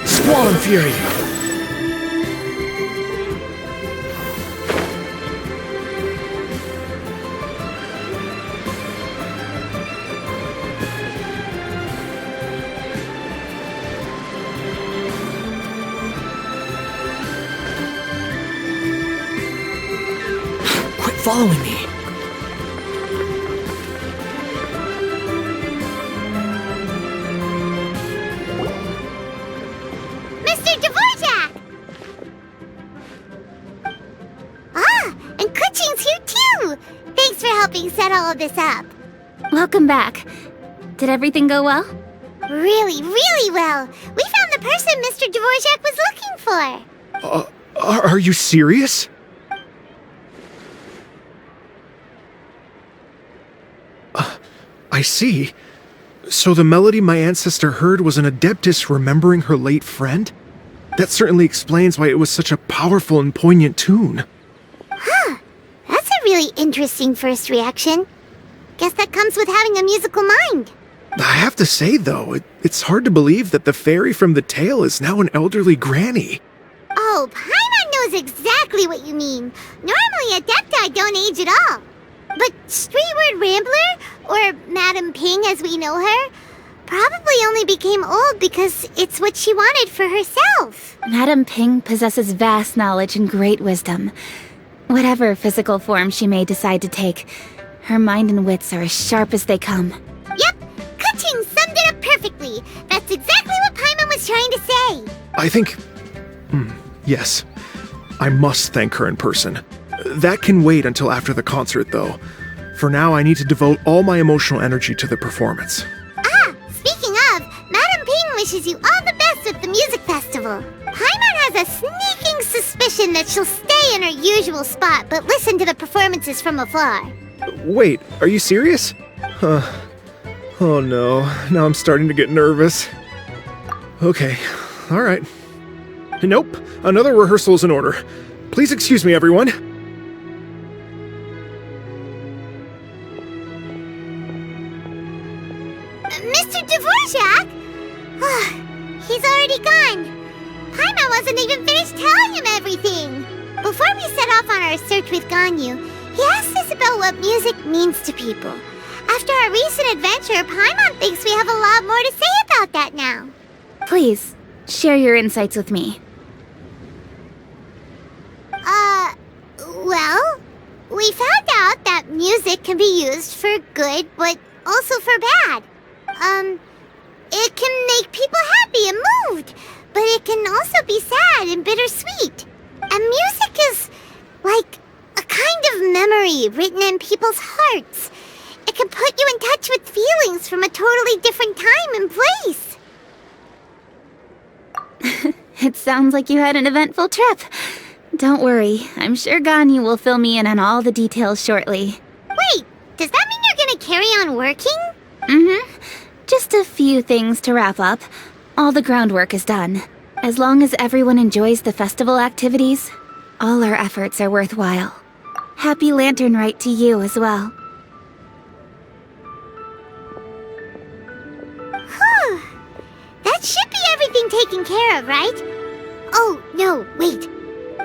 Squall and Fury! Quit following me. Mr. Dvorak! Ah, and keqing's here too! Thanks for helping set all of this up. Welcome back. Did everything go well? Really, really well. We found the person Mr. Dvorak was looking for. Are you serious? I see. So the melody my ancestor heard was an adeptus remembering her late friend? That certainly explains why it was such a powerful and poignant tune. Huh. That's a really interesting first reaction. Guess that comes with having a musical mind. I have to say, though, it's hard to believe that the fairy from the tale is now an elderly granny. Oh, Paimon knows exactly what you mean. Normally, Adepti don't age at all. But Streetward Rambler, or Madam Ping as we know her, probably only became old because it's what she wanted for herself. Madam Ping possesses vast knowledge and great wisdom. Whatever physical form she may decide to take, her mind and wits are as sharp as they come. Yep, keqing summed it up perfectly. That's exactly what Paimon was trying to say. I think... yes. I must thank her in person. That can wait until after the concert, though. For now, I need to devote all my emotional energy to the performance. Ah, speaking of, Madam Ping wishes you all the best with the music festival. Paimon has a sneaking suspicion that she'll stay in her usual spot, but listen to the performances from afar. Wait, are you serious? Oh no, now I'm starting to get nervous. Okay, alright. Nope, another rehearsal is in order. Please excuse me, everyone. Mr. Dvorak? He's already gone. Paimon wasn't even finished telling him everything. Before we set off on our search with Ganyu, he asked us about what music means to people. After our recent adventure, Paimon thinks we have a lot more to say about that now. Please, share your insights with me. Well, we found out that music can be used for good, but also for bad. It can make people happy and moved, but it can also be sad and bittersweet. And music is like a kind of memory written in people's hearts. It can put you in touch with feelings from a totally different time and place. It sounds like you had an eventful trip. Don't worry, I'm sure Ganyu will fill me in on all the details shortly. Wait, does that mean you're gonna carry on working? Mm-hmm. Just a few things to wrap up. All the groundwork is done. As long as everyone enjoys the festival activities, all our efforts are worthwhile. Happy Lanternrite to you as well. That should be everything taken care of, right? Oh, no, wait.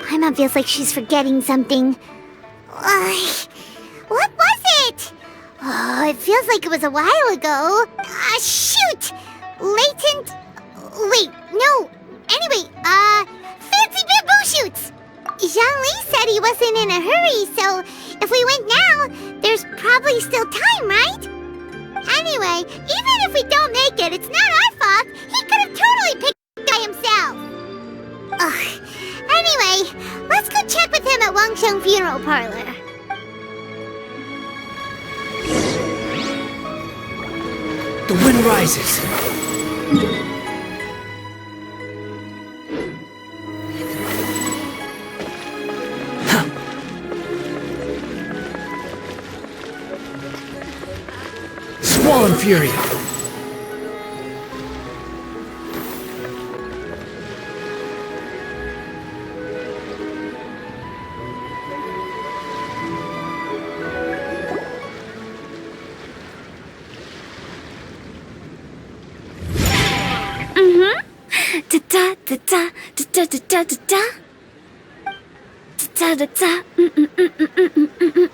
Paimon feels like she's forgetting something. What was it? Oh, it feels like it was a while ago. Shoot! Latent... Wait, no. Anyway, fancy bamboo shoots! Zhang-Li said he wasn't in a hurry, so if we went now, there's probably still time, right? Anyway, even if we don't make it, it's not our fault. He could have totally picked it by himself. Ugh. Anyway, let's go check with him at Wangsheng Funeral Parlor. The wind rises. Squall and fury.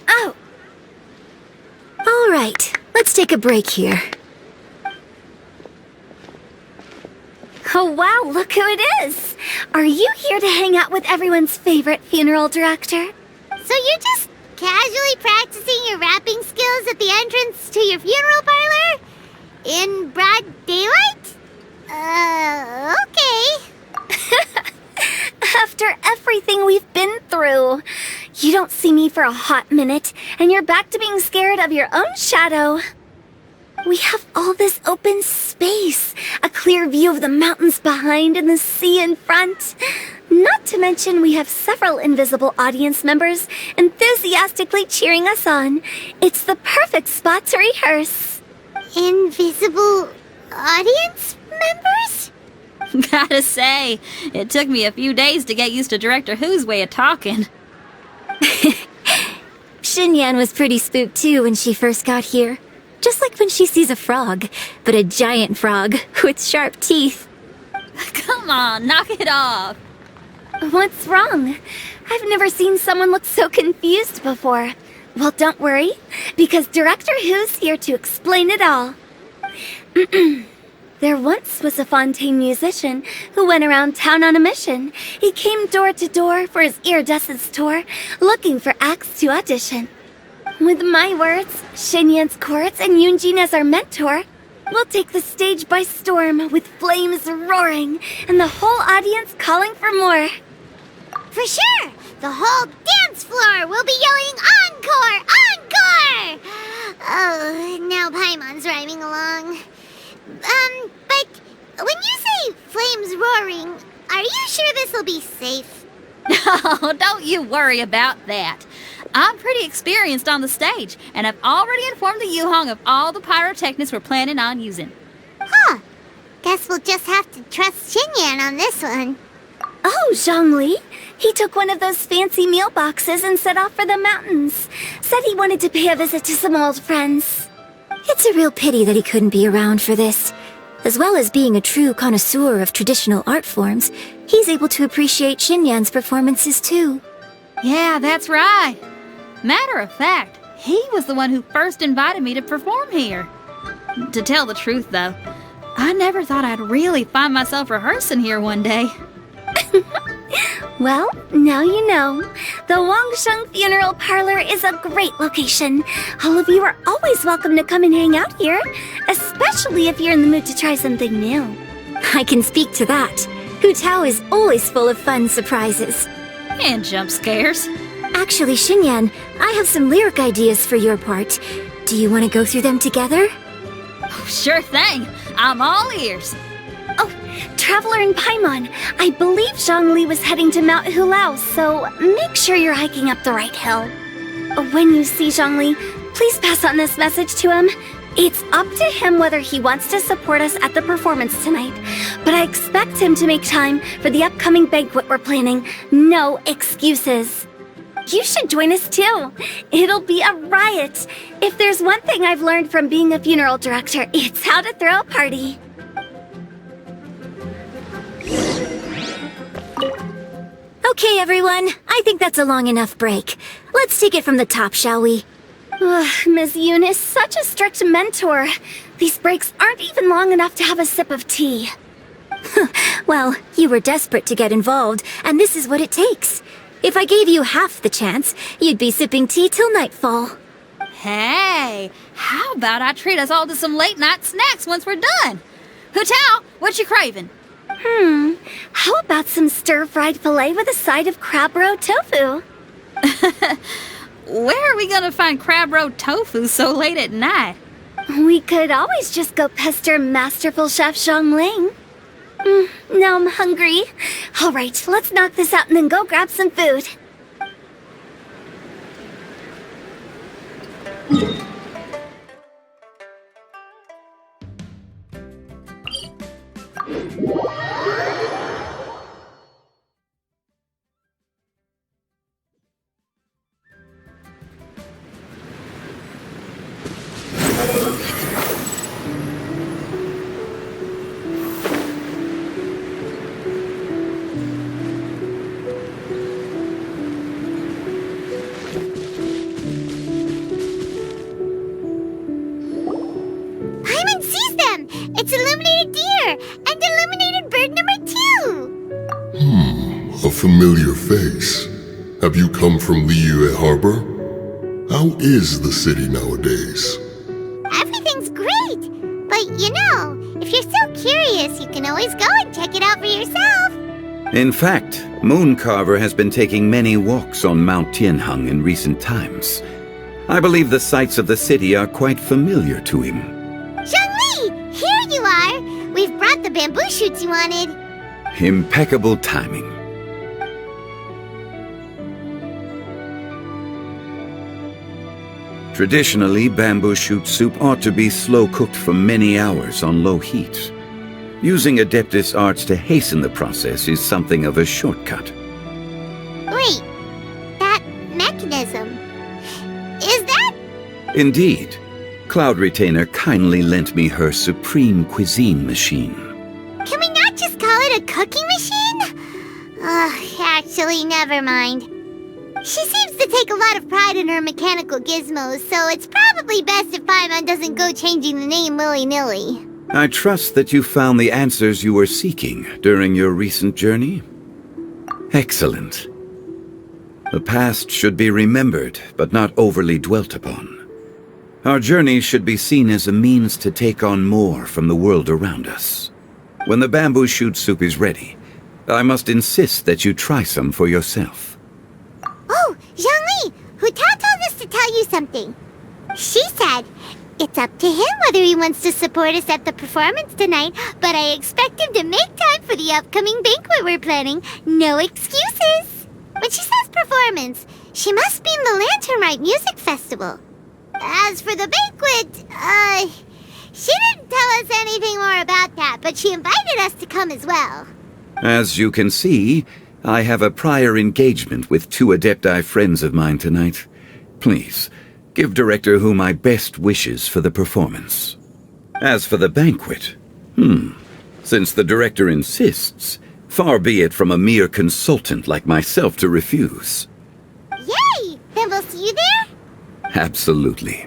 Oh! Alright, let's take a break here. Oh wow, look who it is! Are you here to hang out with everyone's favorite funeral director? So you're just casually practicing your rapping skills at the entrance to your funeral parlor? In broad daylight? Okay. After everything we've been through, you don't see me for a hot minute, and you're back to being scared of your own shadow. We have all this open space, a clear view of the mountains behind and the sea in front. Not to mention we have several invisible audience members enthusiastically cheering us on. It's the perfect spot to rehearse. Invisible audience members? Gotta say, it took me a few days to get used to Director Who's way of talking. Xinyan was pretty spooked too when she first got here. Just like when she sees a frog, but a giant frog with sharp teeth. Come on, knock it off. What's wrong? I've never seen someone look so confused before. Well, don't worry, because Director Who's here to explain it all. There once was a Fontaine musician who went around town on a mission. He came door to door for his iridescence tour, looking for acts to audition. With my words, Xinyan's chords, and Yunjin as our mentor, we'll take the stage by storm with flames roaring and the whole audience calling for more. For sure! The whole dance floor will be yelling encore! Encore! Oh, now Paimon's rhyming along. But when you say flames roaring, are you sure this'll be safe? Oh, don't you worry about that. I'm pretty experienced on the stage, and I've already informed the Guizhong of all the pyrotechnics we're planning on using. Huh. Guess we'll just have to trust Xinyan on this one. Oh, Zhongli. He took one of those fancy meal boxes and set off for the mountains. Said he wanted to pay a visit to some old friends. It's a real pity that he couldn't be around for this. As well as being a true connoisseur of traditional art forms, he's able to appreciate Xinyan's performances too. Yeah, that's right. Matter of fact, he was the one who first invited me to perform here. To tell the truth, though, I never thought I'd really find myself rehearsing here one day. Well, now you know. The Wangsheng Funeral Parlor is a great location. All of you are always welcome to come and hang out here, especially if you're in the mood to try something new. I can speak to that. Hu Tao is always full of fun surprises. And jump scares. Actually, Xinyan, I have some lyric ideas for your part. Do you want to go through them together? Oh, sure thing. I'm all ears. Oh, Traveler in Paimon, I believe Zhongli was heading to Mount Hulao, so make sure you're hiking up the right hill. When you see Zhongli, please pass on this message to him. It's up to him whether he wants to support us at the performance tonight, but I expect him to make time for the upcoming banquet we're planning. No excuses. You should join us too. It'll be a riot. If there's one thing I've learned from being a funeral director, it's how to throw a party. Okay, everyone. I think that's a long enough break. Let's take it from the top, shall we? Ms. Yoon is such a strict mentor. These breaks aren't even long enough to have a sip of tea. Well, you were desperate to get involved, and this is what it takes. If I gave you half the chance, you'd be sipping tea till nightfall. Hey, how about I treat us all to some late-night snacks once we're done? Hu Tao, what you craving? How about some stir-fried filet with a side of crab roe tofu? Where are we gonna find crab roe tofu so late at night? We could always just go pester masterful chef Zhongling. Now I'm hungry. All right, let's knock this out and then go grab some food. It's illuminated deer and illuminated bird number 2. A familiar face. Have you come from Liyue Harbor? How is the city nowadays? Everything's great, but if you're so curious, you can always go and check it out for yourself. In fact, Mooncarver has been taking many walks on Mount Tianheng in recent times. I believe the sights of the city are quite familiar to him. Zhongli, here you are. We've brought the bamboo shoots you wanted. Impeccable timing. Traditionally, bamboo shoot soup ought to be slow-cooked for many hours on low heat. Using Adeptus arts to hasten the process is something of a shortcut. Wait, that mechanism, is that? Indeed. Cloud Retainer kindly lent me her supreme cuisine machine. Can we not just call it a cooking machine? Actually, never mind. She seems to take a lot of pride in her mechanical gizmos, so it's probably best if Paimon doesn't go changing the name willy-nilly. I trust that you found the answers you were seeking during your recent journey. Excellent. The past should be remembered, but not overly dwelt upon. Our journey should be seen as a means to take on more from the world around us. When the bamboo shoot soup is ready, I must insist that you try some for yourself. Oh, Zhongli, Hu Tao told us to tell you something. She said, it's up to him whether he wants to support us at the performance tonight, but I expect him to make time for the upcoming banquet we're planning. No excuses. When she says performance, she must mean the Lanternrite Music Festival. As for the banquet, she didn't tell us anything more about that, but she invited us to come as well. As you can see, I have a prior engagement with 2 Adepti friends of mine tonight. Please, give Director Hu my best wishes for the performance. As for the banquet, since the Director insists, far be it from a mere consultant like myself to refuse. Yay! Then we'll see you there? Absolutely.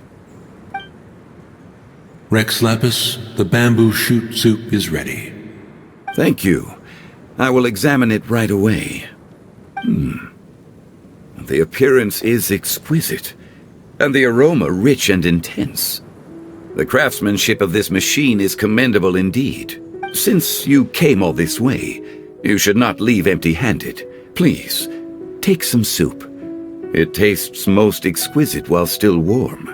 Rex Lapis, the bamboo shoot soup is ready. Thank you. I will examine it right away. The appearance is exquisite, and the aroma rich and intense. The craftsmanship of this machine is commendable indeed. Since you came all this way, you should not leave empty-handed. Please, take some soup. It tastes most exquisite while still warm.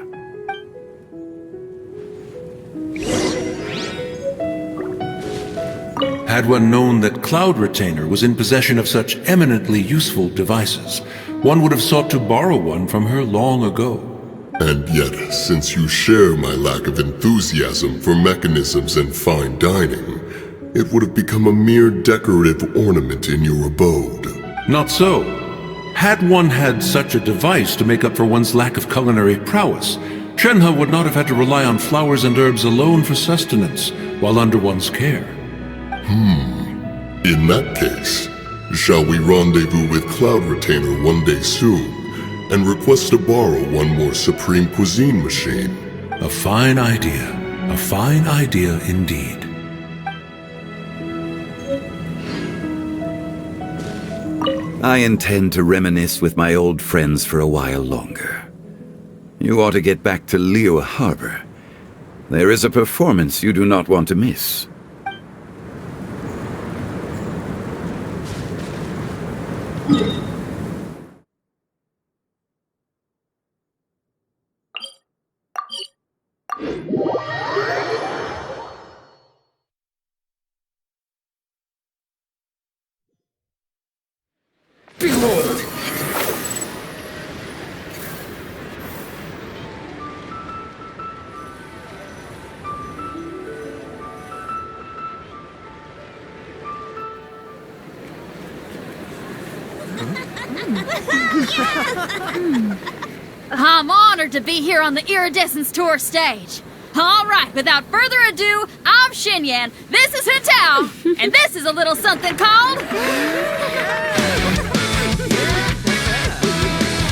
Had one known that Cloud Retainer was in possession of such eminently useful devices, one would have sought to borrow one from her long ago. And yet, since you share my lack of enthusiasm for mechanisms and fine dining, it would have become a mere decorative ornament in your abode. Not so. Had one had such a device to make up for one's lack of culinary prowess, Shenhe would not have had to rely on flowers and herbs alone for sustenance while under one's care. In that case, shall we rendezvous with Cloud Retainer one day soon, and request to borrow one more Supreme Cuisine machine? A fine idea. A fine idea indeed. I intend to reminisce with my old friends for a while longer. You ought to get back to Liyue Harbor. There is a performance you do not want to miss. Behold! I'm honored to be here on the Iridescence Tour stage. All right, without further ado, I'm Xinyan, this is Xiao, and this is a little something called...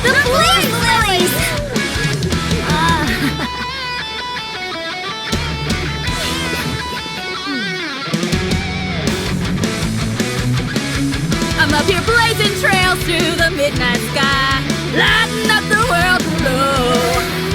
The Blaze Lilies! I'm up here blazing trails through the midnight sky, lighting up the world below.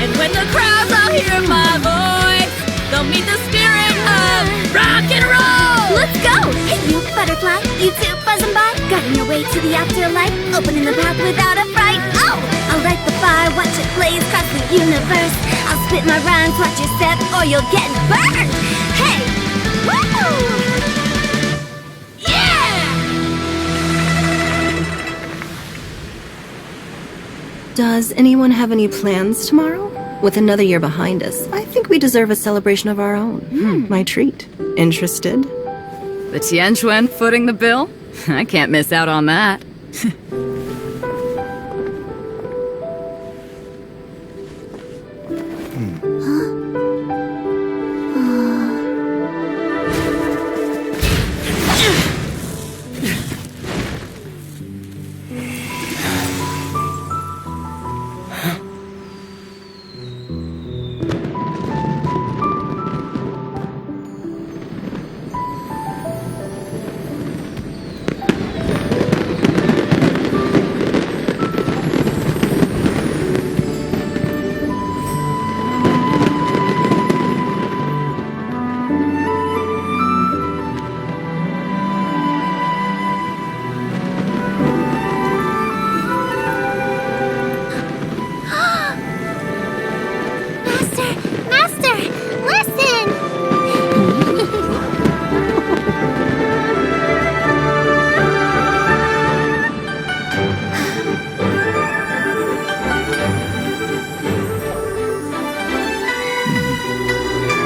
And when the crowds all hear my voice, they'll meet the spirit of rock and roll. Let's go! Hey, you butterfly, you two buzzing by, guiding your way to the afterlife, opening the path without a fright. Oh! I'll light the fire, watch it blaze across the universe. I'll spit my rhymes, watch your step, or you'll get burned. Hey! Woo! Does anyone have any plans tomorrow? With another year behind us, I think we deserve a celebration of our own. My treat. Interested? The Tianquan footing the bill? I can't miss out on that.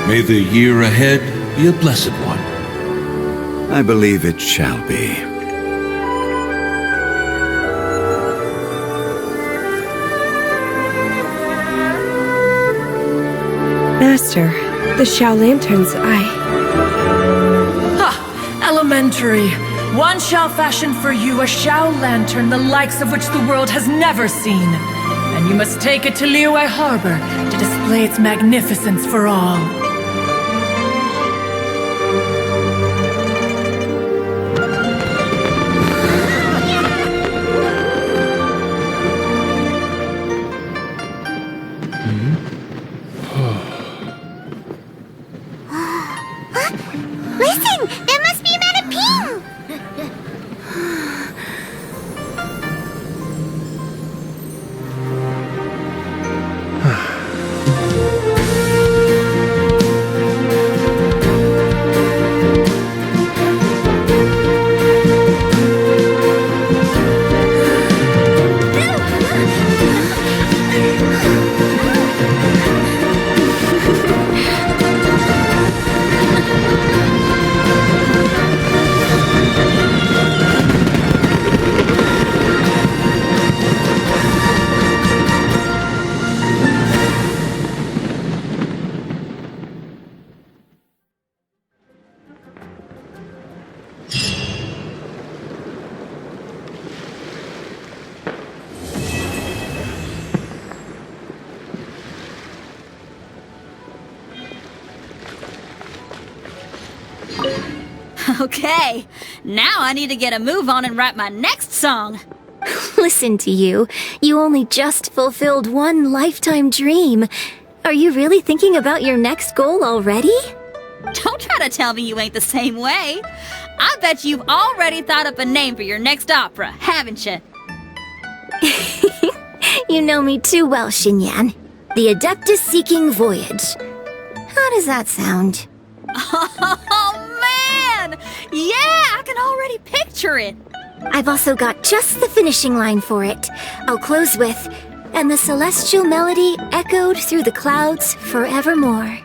May the year ahead be a blessed one. I believe it shall be. Master, the Xiao lanterns, Elementary. One shall fashion for you a Xiao lantern the likes of which the world has never seen. And you must take it to Liyue Harbor to display its magnificence for all. Listen! That must be Madame Ping! Okay, now I need to get a move on and write my next song. Listen to you. You only just fulfilled one lifetime dream. Are you really thinking about your next goal already? Don't try to tell me you ain't the same way. I bet you've already thought up a name for your next opera, haven't you? You know me too well, Xinyan. The Adeptus-Seeking Voyage. How does that sound? Oh, man! Yeah, I can already picture it. I've also got just the finishing line for it. I'll close with, "And the celestial melody echoed through the clouds forevermore."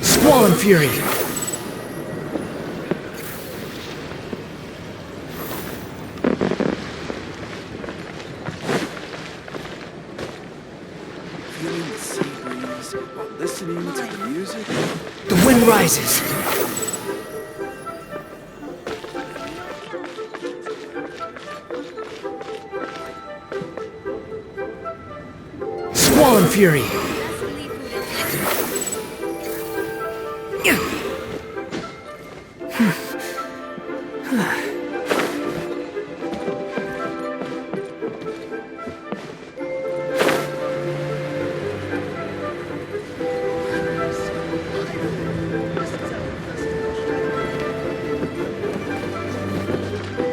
Squall Fury! Feeling the sea breeze while listening to the music. The wind rises. Squall Fury!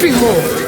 Behold!